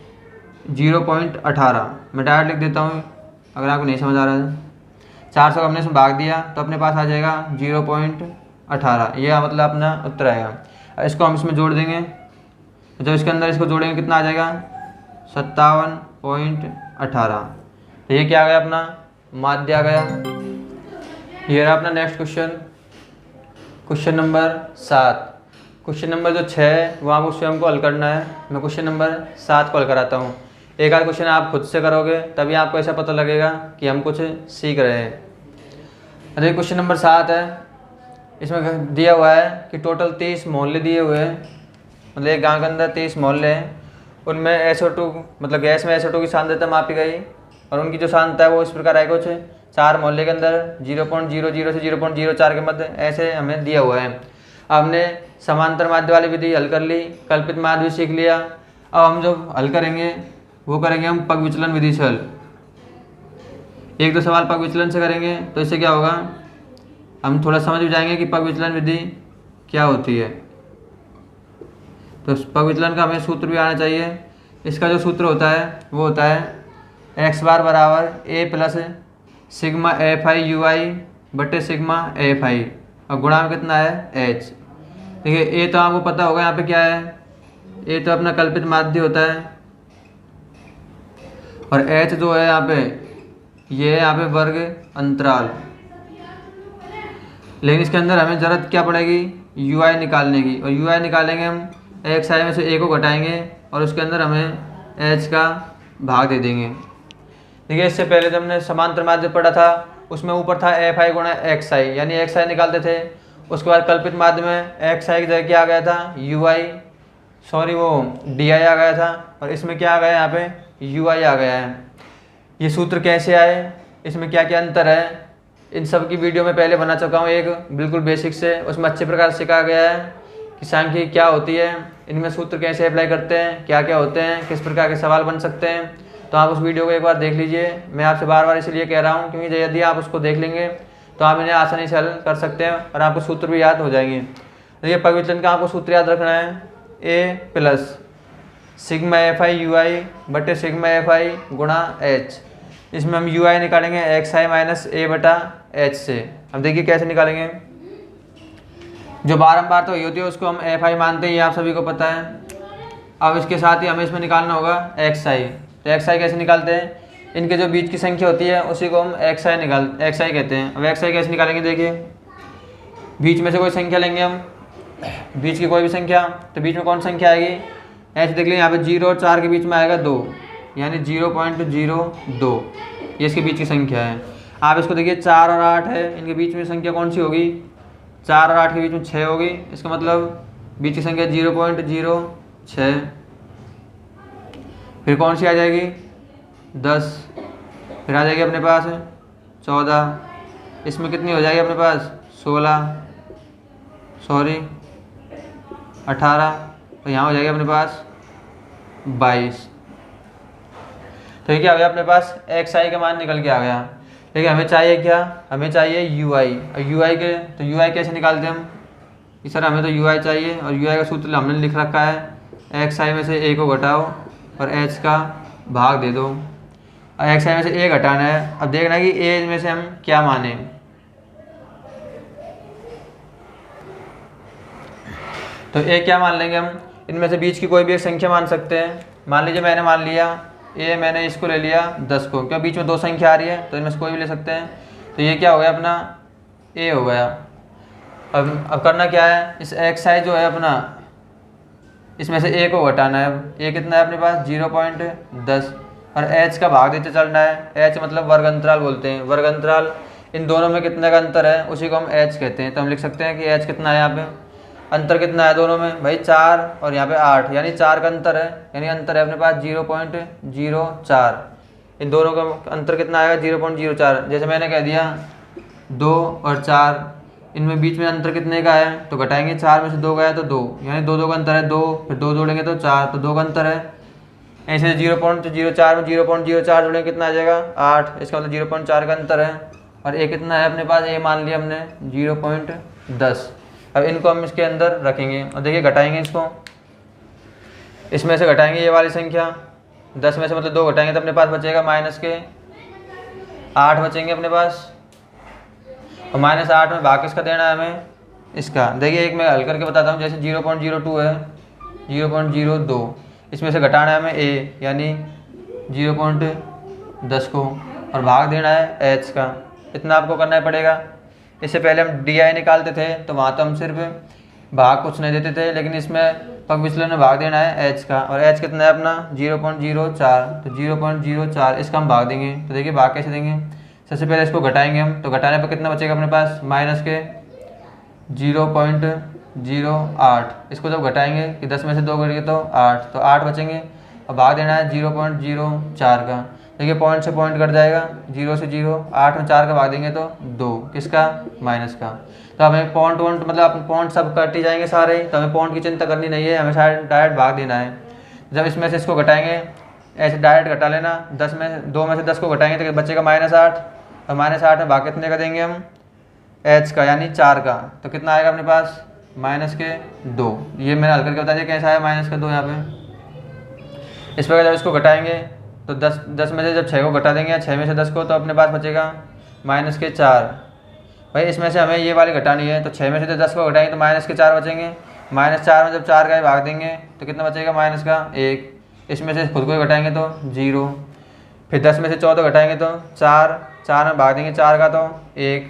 0.18। मैं डायरेक्ट लिख देता हूँ अगर आपको नहीं समझ आ रहा है। 400 का हमने इसमें भाग दिया तो अपने पास आ जाएगा 0.18, यह मतलब अपना उत्तर आएगा। इसको हम इसमें जोड़ देंगे, तो जब इसके अंदर इसको जोड़ेंगे कितना आ जाएगा 57.18। तो ये क्या आ गया अपना माध्य आ गया। ये रहा अपना next question, question number 7। Question number जो 6 है वो आपको स्वयं को हल करना है। मैं क्वेश्चन नंबर 7 को हल कराता हूँ। एक आध क्वेश्चन आप खुद से करोगे तभी आपको ऐसा पता लगेगा कि हम कुछ सीख रहे हैं। अरे क्वेश्चन नंबर 7 है, इसमें दिया हुआ है कि टोटल 30 मोहल्ले दिए हुए हैं, मतलब एक गाँव के अंदर 30 मोहल्ले हैं, उनमें SO2 मतलब गैस में SO2 की सांद्रता मापी गई और उनकी जो सांद्रता है वो इस प्रकार है कुछ 4 मोहल्ले के अंदर 0.00 से 0.04 के मध्य, ऐसे हमें दिया हुआ है। अब हमने समांतर माध्य वाली विधि हल कर ली, कल्पित माध्य भी सीख लिया। अब हम जो हल करेंगे वो करेंगे हम पग विचलन विधि से हल। एक दो सवाल पग विचलन से करेंगे, तो इससे क्या होगा, हम थोड़ा समझ भी जाएंगे कि पग विचलन विधि क्या होती है। तो पग विचलन का हमें सूत्र भी आना चाहिए। इसका जो सूत्र होता है वो होता है x बार बराबर a plus sigma F I U I बटे सिग्मा एफ आई, और गुणा में कितना है h। देखिए a तो आपको पता होगा यहाँ पे क्या है, a तो अपना कल्पित माध्य होता है, और h जो है यहाँ पे ये है यहाँ पे वर्ग अंतराल। लेकिन इसके अंदर हमें ज़रूरत क्या पड़ेगी, यू आई निकालने की, और यू आई निकालेंगे हम एक्स आई में से a को घटाएंगे और उसके अंदर हमें h का भाग दे देंगे। देखिए इससे पहले जब हमने समांतर माध्य पढ़ा था उसमें ऊपर था एफ आई गुणा एक्स आई, यानी एक्स आई निकालते थे। उसके बाद कल्पित माध्य में एक्स आई की जगह क्या आ गया था, यू आई, सॉरी वो डी आई आ गया था, और इसमें क्या आ गया यहाँ पे यू आई आ गया है। ये सूत्र कैसे आए, इसमें क्या क्या अंतर है, इन सब की वीडियो में पहले बना चुका हूँ एक बिल्कुल बेसिक से, उसमें अच्छे प्रकार से सिखाया गया है कि सांख्यिकी क्या होती है, इनमें सूत्र कैसे अप्लाई करते हैं, क्या क्या होते हैं, किस प्रकार के सवाल बन सकते हैं। तो आप उस वीडियो को एक बार देख लीजिए। मैं आपसे बार बार इसलिए कह रहा हूँ क्योंकि यदि आप उसको देख लेंगे तो आप इन्हें आसानी से हल कर सकते हैं और आपको सूत्र भी याद हो जाएंगे। देखिए पग विचलन का आपको सूत्र याद रखना है, a plus sigma F I U I बटे सिग्मा एफ आई गुणा एच। इसमें हम यू आई निकालेंगे एक्स आई माइनस ए बटा एच से। अब देखिए कैसे निकालेंगे, जो बारंबार तो वही होती है उसको हम एफ आई मानते हैं, ये आप सभी को पता है। अब इसके साथ ही हमें इसमें निकालना होगा एक्स आई। तो एक्स आई कैसे निकालते हैं, इनके जो बीच की संख्या होती है उसी को हम एक्स आई कहते हैं। अब एक्स आई कैसे निकालेंगे, देखिए बीच में से कोई संख्या लेंगे हम, बीच की कोई भी संख्या, तो बीच में कौन संख्या आएगी, ऐसे देख लीजिए यहाँ पे 0 और 4 के बीच में आएगा 2, यानी 0.02, ये इसके बीच की संख्या है। आप इसको देखिए 4 और 8 है, इनके बीच में संख्या कौन सी होगी, 4 और 8 के बीच में 6 होगी, इसका मतलब बीच की संख्या 0.06। फिर कौन सी आ जाएगी 10, फिर आ जाएगी अपने पास 14, इसमें कितनी हो जाएगी अपने पास 18, और यहाँ हो जाएगी अपने पास 22। तो ये क्या हो गया अपने पास एक्स आई का मान निकल के आ गया। लेकिन हमें चाहिए क्या, हमें चाहिए यू आई, और यू आई के तो यू आई कैसे निकालते हैं हम कि सर हमें तो यू आई चाहिए, और यू आई का सूत्र हमने लिख रखा है एक्स आई में से ए को घटाओ और एच का भाग दे दो। और एक्स आई में से ए घटाना है, अब देखना है कि ए में से हम क्या माने। तो ए क्या मान लेंगे हम, इनमें से बीच की कोई भी एक संख्या मान सकते हैं। मान लीजिए मैंने मान लिया ए, मैंने इसको ले लिया 10 को, क्यों बीच में 2 संख्या आ रही है तो इनमें से कोई भी ले सकते हैं। तो ये क्या हो गया अपना ए हो गया। अब करना क्या है, इस एक्स आई जो है अपना इसमें से ए को घटाना है। अब ए कितना है अपने पास 0.10, और एच का भाग देते चलना है। एच मतलब वर्ग अंतराल बोलते हैं, वर्ग अंतराल इन दोनों में कितने का अंतर है उसी को हम एच कहते हैं। तो हम लिख सकते हैं कि एच कितना है, यहाँ पे अंतर कितना है दोनों में भाई 4 और यहाँ पे 8, यानी 4 का अंतर है, यानी अंतर है अपने पास 0.04। इन दोनों का अंतर कितना आएगा 0.04। जैसे मैंने कह दिया 2 और 4, इनमें बीच में अंतर कितने का है, तो घटाएंगे 4 में से 2 गया तो 2, यानी 2 का अंतर है 2, फिर 2 जोड़ेंगे तो 4, तो 2 का अंतर है। ऐसे 0.04 में 0.04 जोड़ेंगे कितना आ जाएगा 8, इसका मतलब 0.4 का अंतर है। और ए कितना है अपने पास, ए मान लिया हमने 0.10। अब इनको हम इसके अंदर रखेंगे और देखिए घटाएंगे इसको, इसमें से घटाएंगे ये वाली संख्या 10 में से मतलब 2 घटाएंगे तो अपने पास बचेगा माइनस के 8 बचेंगे अपने पास। और -8 में भाग किसका देना है हमें, इसका। देखिए एक मैं हल करके बताता हूँ, जैसे 0.02 है 0.02, इसमें से घटाना है हमें ए यानी 0.10 को, और भाग देना है एच का। इतना आपको करना पड़ेगा। इससे पहले हम डी आई निकालते थे तो वहाँ तो हम सिर्फ भाग कुछ नहीं देते थे, लेकिन इसमें पग विचलन में भाग देना है एच का, और एच कितना है अपना 0.04, तो 0.04 इसका हम भाग देंगे। तो देखिए भाग कैसे देंगे, सबसे पहले इसको घटाएंगे हम, तो घटाने पर कितना बचेगा अपने पास माइनस के 0.08। इसको जब घटाएंगे कि 10 में से 2 करेंगे तो 8, तो 8 बचेंगे, और भाग देना है 0.04 का। देखिए पॉइंट से पॉइंट कट जाएगा, 0 से 0, 8 में 4 का भाग देंगे तो 2, किसका, माइनस का। तो हमें पॉइंट वॉन्ट मतलब अपने पॉइंट सब कट ही जाएंगे सारे, तो हमें पॉइंट की चिंता करनी नहीं है, हमें डायरेक्ट भाग देना है। जब इसमें से इसको घटाएंगे, ऐसे डायरेक्ट घटा लेना, 2 में से 10 को घटाएंगे तो बचेगा -8, और -8 में भाग कितने का देंगे हम, h का यानी 4 का, तो कितना आएगा अपने पास, -2। ये मैंने हल करके बता दिया कैसा आया, -2 यहाँ पे। इस प्रकार जब इसको घटाएंगे तो 10 में से जब 6 को घटा देंगे, 6 में से 10 को, तो अपने पास बचेगा -4। भाई इसमें से हमें ये वाली घटानी है, तो 6 में से जब 10 को घटाएंगे तो -4 बचेंगे, -4 में जब 4 का भाग देंगे तो कितना बचेगा, -1। इसमें से खुद को घटाएंगे तो 0, फिर 10 में से 14 घटाएंगे तो 4 में भाग देंगे 4 का तो 1,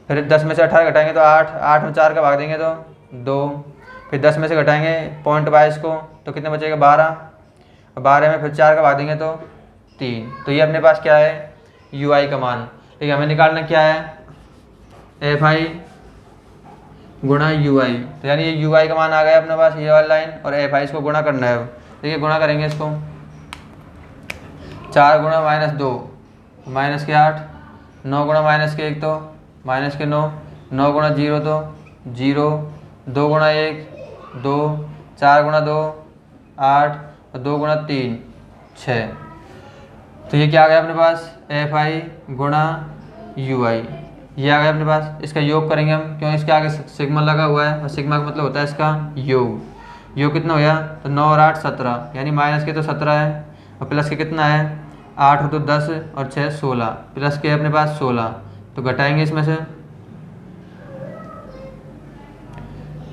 फिर 10 में से 18 घटाएंगे तो 8 में 4 का भाग देंगे तो 2, फिर 10 में से घटाएंगे पॉइंट 22 को तो कितना बचेगा, 12 में फिर 4 का भाग देंगे तो 3। तो ये अपने पास क्या है, UI का मान। ठीक है, हमें निकालना क्या है, FI गुणा UI। तो यानी ये UI का मान आ गया अपने पास, ये वाली लाइन, और FI इसको गुणा करना है। देखिए गुणा करेंगे इसको, 4 गुणा -2 -8, 9 गुणा -1 तो -9, 9 गुणा 0 तो 0, 2 गुणा 1 2, 4 गुणा 2 8, और 2 गुणा 3 6। तो ये क्या आ गया अपने पास, FI गुणा UI, ये आ गया अपने पास। इसका योग करेंगे हम, क्यों, इसके आगे सिग्मा लगा हुआ है, और सिग्मा का मतलब होता है इसका योग। योग कितना हो गया, तो 9 और 8 17, यानी माइनस के तो 17 है, और प्लस के कितना है, 8 हो तो 10, और 6 16, प्लस के अपने पास 16। तो घटाएंगे इसमें से,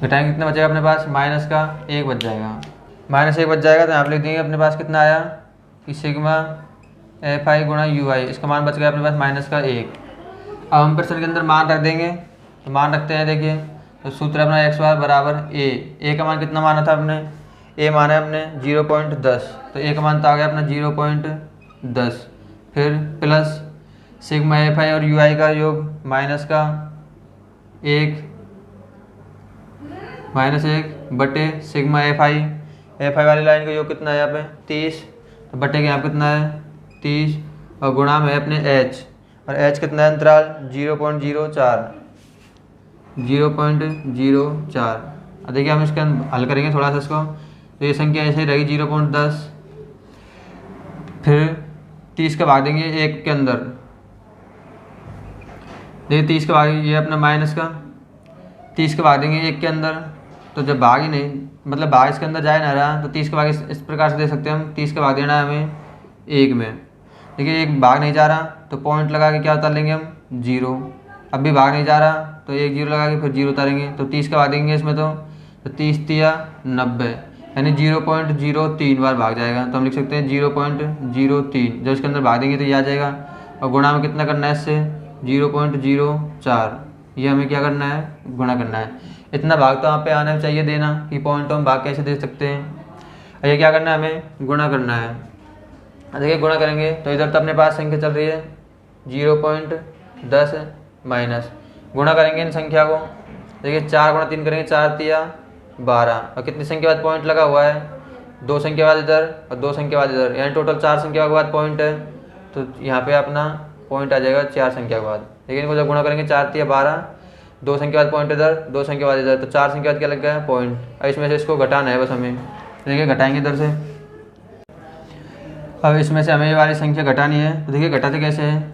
घटाएंगे कितना बचेगा अपने पास, माइनस का 1 बच जाएगा, -1 बच जाएगा। तो यहाँ पर लिख देंगे अपने पास कितना आया कि सिग्मा FI गुणा UI, इसका मान बच गया अपने पास -1। अब हम प्रश्न के अंदर मान रख देंगे, तो मान रखते हैं। देखिए तो सूत्र अपना x बार बराबर a का मान कितना माना था अपने, a माना है अपने 0.10, तो a का मान तो आ गया अपना 0.10, फिर प्लस सिग्मा FI और UI का योग माइनस का 1 बटे सिग्मा FI वाली लाइन का योग कितना है यहाँ पे 30, तो बटे के यहाँ पे कितना है 30, और गुणा में अपने h, और h कितना है अंतराल 0.04। अब देखिए हम इसका हल करेंगे थोड़ा सा इसको, तो ये संख्या ऐसे ही रहेगी 0.10, फिर 30 का भाग देंगे 1 के अंदर, देखिए 30 का भाग, ये अपना माइनस का 30 का भाग देंगे 1 के अंदर, तो जब भाग ही नहीं, मतलब भाग इसके अंदर जाए ना रहा, तो 30 का भाग इस प्रकार से दे सकते हैं हम, 30 का भाग देना है हमें 1 में। देखिए एक भाग नहीं जा रहा, तो पॉइंट लगा के क्या उतार लेंगे हम, 0। अब भी भाग नहीं जा रहा, तो 1 0 लगा के फिर 0 उतारेंगे, तो 30 का भाग देंगे इसमें, तो 30 तिया 90, यानी 0.03 बार भाग जाएगा। तो हम लिख सकते हैं 0.03, जब इसके अंदर भाग देंगे तो ये आ जाएगा, और गुणा में कितना करना है इससे 0.04, ये हमें क्या करना है, गुणा करना है। इतना भाग तो यहाँ पे आना चाहिए देना कि पॉइंट हम भाग कैसे दे सकते हैं। ये क्या करना है, हमें गुणा करना है। देखिए गुणा करेंगे तो इधर तो अपने पास संख्या चल रही है 0.10 माइनस, गुणा करेंगे इन संख्या को। देखिए 4 गुणा 3 करेंगे, 4 तिया 12, और कितनी संख्या बाद पॉइंट लगा हुआ है, 2 संख्या बाद इधर और 2 संख्या बाद इधर, यानी टोटल 4 संख्या के बाद पॉइंट है, तो यहाँ पे अपना पॉइंट आ जाएगा 4 संख्या के बाद। लेकिन इनको जब गुणा करेंगे 4 तिया 12, 2 संख्या बाद पॉइंट इधर, 2 संख्या बाद इधर, तो 4 संख्या बाद क्या लग गया, पॉइंट। और इसमें से इसको घटाना है बस हमें, देखिए घटाएंगे इधर से। अब इसमें से हमें ये वाली संख्या घटानी है, तो देखिए घटाते कैसे है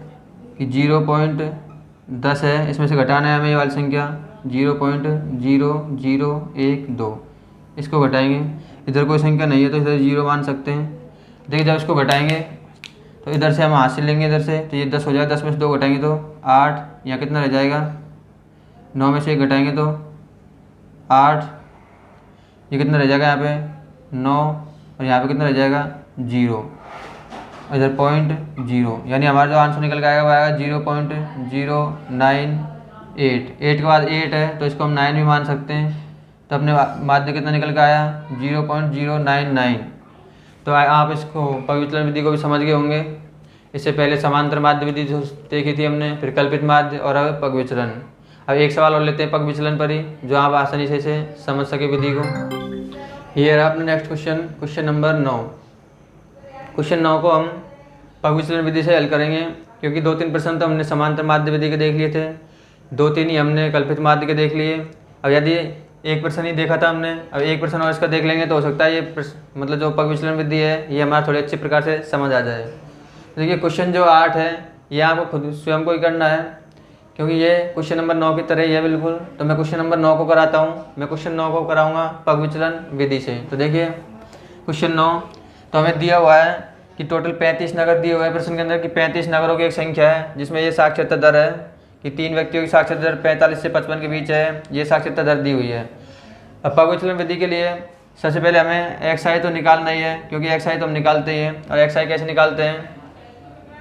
कि 0.10 है, इसमें से घटाना है हमें ये वाली संख्या 0.0012, इसको घटाएंगे। इधर कोई संख्या नहीं है तो इधर 0 मान सकते हैं। देखिए जब इसको घटाएंगे तो इधर से हम हासिल लेंगे, इधर से तो ये 10 हो जाएगा, 10 में से 2 घटाएंगे तो 8, यहाँ कितना रह जाएगा 9 में से 1 घटाएंगे तो 8, ये कितना रह जाएगा यहाँ पे 9, और यहाँ पे कितना रह जाएगा 0, इधर 0.0, यानी हमारा जो आंसर निकल के आएगा वो आएगा 0.098। 8 के बाद 8 है तो इसको हम 9 भी मान सकते हैं, तो अपने माध्य कितना निकल के आया 0.099। तो आप इसको पगविचलन विधि को भी समझ गए होंगे। इससे पहले समांतर माध्य विधि जो देखी थी हमने, फिर कल्पित माध्य, और अब पगविचलन। अब एक सवाल और लेते हैं पगविचलन पर ही, जो आप आसानी से इसे समझ सके विधि को। ये रहा अपना next question, question number 9। Question 9 को हम पग विचलन विधि से हल करेंगे, क्योंकि 2-3 प्रश्न तो हमने समांतर माध्य विधि के देख लिए थे, 2-3 ही हमने कल्पित माध्य के देख लिए। अब यदि एक प्रश्न ही देखा था हमने, अब एक प्रश्न और इसका देख लेंगे तो हो सकता है ये मतलब जो पग विचलन विधि है ये हमारा थोड़े अच्छे प्रकार से समझ आ जाए। देखिए क्वेश्चन जो 8 है ये आपको खुद स्वयं को ही करना है, क्योंकि ये क्वेश्चन नंबर 9 की तरह ही है बिल्कुल। तो मैं क्वेश्चन नंबर 9 को कराता हूँ, मैं क्वेश्चन 9 को कराऊंगा पग विचलन विधि से। तो देखिए क्वेश्चन 9 तो हमें दिया हुआ है कि टोटल 35 नगर दिए हुए हैं प्रश्न के अंदर कि 35 नगरों की एक संख्या है जिसमें ये साक्षरता दर है कि 3 व्यक्तियों की साक्षरता दर 45 से 55 के बीच है, ये साक्षरता दर दी हुई है। अब पग विचलन विधि के लिए सबसे पहले हमें एक्स आई तो निकालना ही है, क्योंकि एक्स आई तो हम निकालते ही हैं। और एक्स आई कैसे निकालते हैं,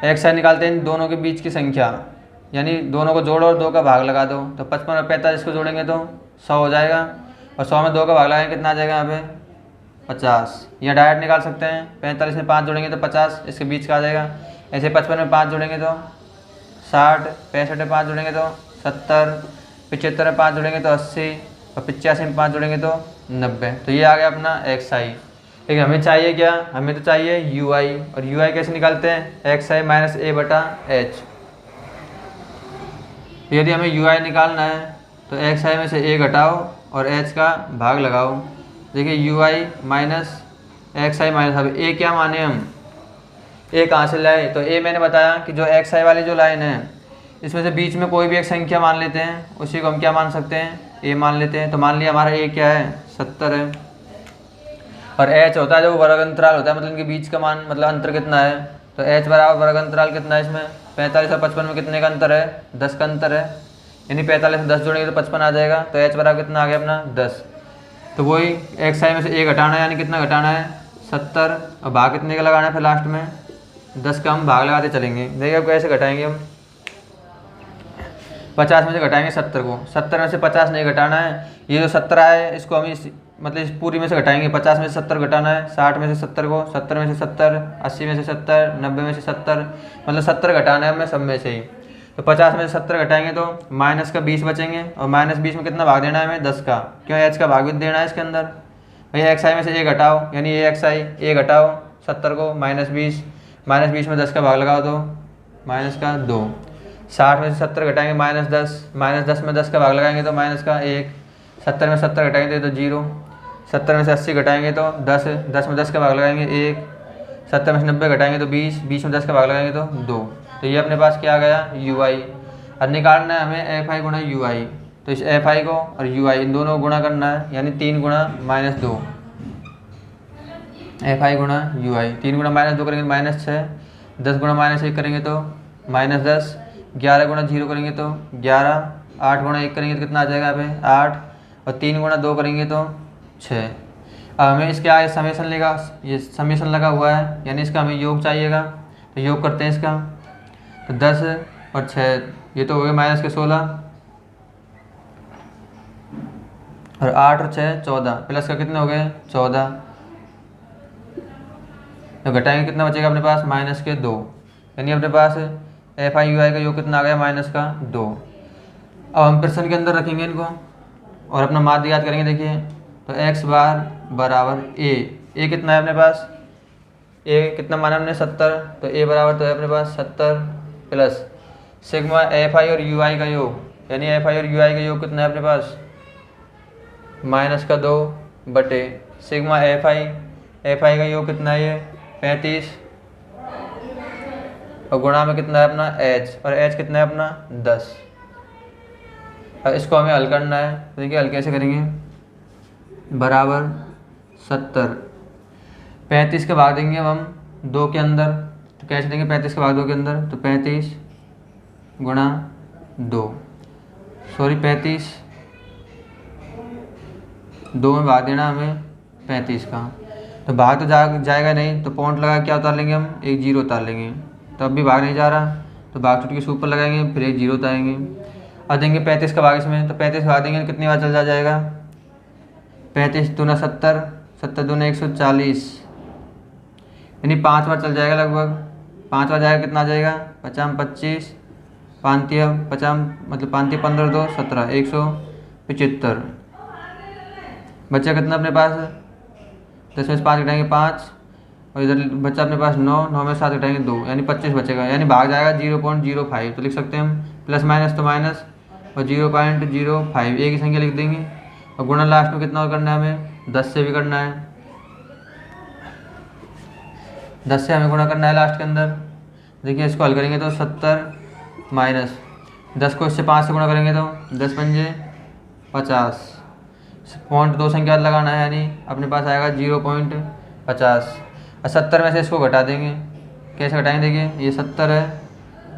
एक्स आई निकालते हैं दोनों के बीच की संख्या, यानी दोनों को जोड़ो और 2 का भाग लगा दो। तो 55 और 45 को जोड़ेंगे तो 100 हो जाएगा, और 100 में 2 का भाग लगाएंगे कितना आ जाएगा यहाँ पे 50। यहाँ डायरेक्ट निकाल सकते हैं, 45 में 5 जोड़ेंगे तो 50 इसके बीच का आ जाएगा। ऐसे 55 में 5 जोड़ेंगे तो 60, 65 में 5 जोड़ेंगे तो 70, 75 में 5 जोड़ेंगे तो 80, और 85 में 5 जोड़ेंगे तो 90। तो ये आ गया अपना एक्स आई। लेकिन हमें चाहिए क्या, हमें तो चाहिए यू आई। और यू आई कैसे निकालते हैं, एक्स आई माइनस ए बटा एच। यदि हमें यू आई निकालना है तो एक्स आई में से ए घटाओ और एच का भाग लगाओ। देखिए you I minus x I minus, अब ए क्या माने हम, ए कहाँ से लाए, तो ए मैंने बताया कि जो एक्स आई वाली जो लाइन है इसमें से बीच में कोई भी एक संख्या मान लेते हैं, उसी को हम क्या मान सकते हैं, ए मान लेते हैं। तो मान लिया हमारा ए क्या है 70 है, और एच होता है जो वर्ग अंतराल होता है, मतलब इनके बीच का मान मतलब अंतर कितना है। तो एच बराबर वर्ग अंतराल कितना है इसमें 45 और 55 में कितने का अंतर है, 10 का अंतर है, यानी 45 में 10 जोड़ेंगे तो 55 आ जाएगा। तो एच बराबर कितना आ गया अपना 10। तो वही एक्स आई में से ए घटाना है, यानी कितना घटाना है 70, और भाग कितने का लगाना है फिर लास्ट में 10 का हम भाग लगाते चलेंगे। देखिए अब कैसे घटाएंगे हम, 50 में से घटाएंगे 70 को, 70 में से 50 नहीं घटाना है, ये जो 17 है इसको हम मतलब इस पूरी में से घटाएंगे, 50 में से 70 घटाना है, 60 में से 70 को, 70 में से 70, 80 में से 70, 90 में से 70, मतलब 70 घटाना है हमें सब में से ही। तो 50 में से 70 घटाएंगे तो माइनस का 20 बचेंगे, और माइनस 20 में कितना भाग देना है हमें 10 का, क्यों एच का भाग भी देना है इसके अंदर। भैया एक्स आई में से ए घटाओ, यानी ए एक्स आई ए घटाओ 70 को, माइनस 20 में 10 का भाग लगाओ तो माइनस का 2। 60 में से 70 घटाएंगे माइनस 10 में 10 का भाग लगाएंगे तो माइनस का 1। 70 में 70 घटाएंगे तो 0। 70 में से 80 घटाएंगे तो 10 में 10 का भाग लगाएंगे 1। 70 में से 90 घटाएंगे तो 20 में 10 का भाग लगाएंगे तो 2। तो ये अपने पास क्या आ गया यू आई। अब निकालना है हमें एफ आई गुणा यू आई। तो इस एफ आई को और यू आई इन दोनों को गुणा करना है, यानी 3 गुणा माइनस 2, एफ आई गुणा यू आई। 3 गुणा माइनस 2 करेंगे माइनस 6, 10 गुणा माइनस 1 करेंगे तो माइनस 10, 11 गुणा 0 करेंगे तो 11, 8 गुणा 1 करेंगे तो कितना आ जाएगा यहाँ पे 8, और 3 गुणा 2 करेंगे तो 6। अब हमें इसके आगे समेशन लेगा, ये समेशन लगा हुआ है, यानी इसका हमें योग चाहिएगा। तो योग करते हैं इसका, तो 10 और 6 ये तो हो गए माइनस के 16, और 8 और 6 14, प्लस का कितने हो गए 14। तो घटाएंगे कितना बचेगा अपने पास माइनस के 2, यानी अपने पास एफ आई यू आई का योग कितना आ गया माइनस का 2। अब हम प्रश्न के अंदर रखेंगे इनको और अपना माध्य याद करेंगे। देखिए तो एक्स बार बराबर ए कितना है अपने पास, ए कितना माना हमने 70, तो ए बराबर तो है अपने पास 70 प्लस सिग्मा एफ आई और यू आई का योग, यानी एफ आई और यू आई का योग कितना है अपने पास माइनस का 2 बटे सिग्मा एफ आई का योग कितना है ये 35, और गुणा में कितना है अपना एच, और एच कितना है अपना 10। अब इसको हमें हल करना है। तो देखिए हल कैसे करेंगे, बराबर 70, 35 के भाग देंगे हम 2 के अंदर, तो कैसे देंगे 35 के भाग 2 के अंदर, तो 35 गुणा 2, 35 2 में भाग देना हमें 35 का, तो भाग तो जाएगा नहीं, तो पॉइंट लगा क्या उतार लेंगे हम, एक 0 उतार लेंगे, तो अब भी भाग नहीं जा रहा, तो भाग टूट के ऊपर लगाएंगे फिर एक 0 उतारेंगे। अब देंगे 35 का भाग इसमें, तो 35 भाग देंगे कितनी बार चल जाएगा, 35 दूना 70, 70 दूना 140, यानी 5 बार चल जाएगा लगभग। 5 बार जाएगा कितना आ जाएगा 50 25, 50 मतलब 5 15 2 17, 175 बच्चा कितना अपने पास 10 में से 5 घटाएंगे 5, और इधर बचा अपने पास 9, 9 में 7 घटाएंगे 2, यानी 25 बचेगा, यानी भाग जाएगा 0.05। तो लिख सकते हैं हम प्लस माइनस तो माइनस और 0.05 एक ही संख्या लिख देंगे। और गुणा लास्ट में कितना और करना है हमें, 10 से भी करना है, 10 से हमें गुणा करना है लास्ट के अंदर। देखिए इसको हल करेंगे तो 70 माइनस 10 को इससे 5 से गुणा करेंगे तो 10 पंजे 50, पॉइंट 2 संख्या लगाना है, यानी अपने पास आएगा 0.50। और 70 में से इसको घटा देंगे, कैसे घटाएंगे, देखिए ये 70 है,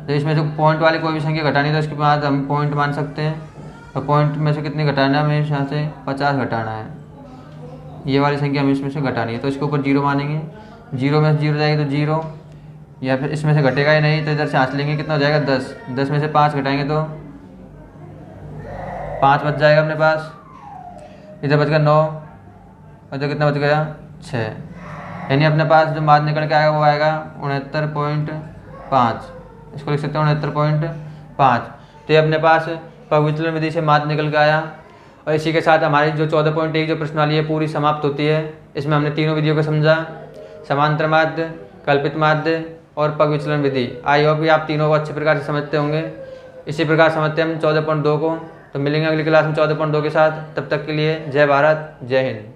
तो इसमें से पॉइंट वाली कोई भी संख्या घटानी तो इसके बाद हम पॉइंट मान सकते हैं। और पॉइंट में से कितनी घटाना है, हमें यहाँ से 50 घटाना है, ये वाली संख्या हमें इसमें से घटानी है, तो इसके ऊपर 0 मानेंगे। 0 में से 0 जाएगी तो 0, या फिर इसमें से घटेगा ही नहीं तो इधर से आंच लेंगे, कितना हो जाएगा 10, 10 में से 5 घटाएंगे तो 5 बच जाएगा अपने पास, इधर बच गया 9 और इधर कितना बच गया 6, यानी अपने पास जो मार्क निकल के आएगा वो आएगा 69.5। इसको लिख सकते हैं 69.5। तो ये अपने पास पविचलन विधि से मार्क निकल के आया। और इसी के साथ हमारी जो 14.1 जो प्रश्नावली है पूरी समाप्त होती है। इसमें हमने तीनों विधियों को समझा, समांतर माध्य, कल्पित माध्य और पविचलन विधि। आई होप कि आप तीनों को अच्छे प्रकार से समझते होंगे। इसी प्रकार समझते हैं हम 14.2 को। तो मिलेंगे अगली क्लास में 14.2 के साथ। तब तक के लिए जय भारत, जय हिंद।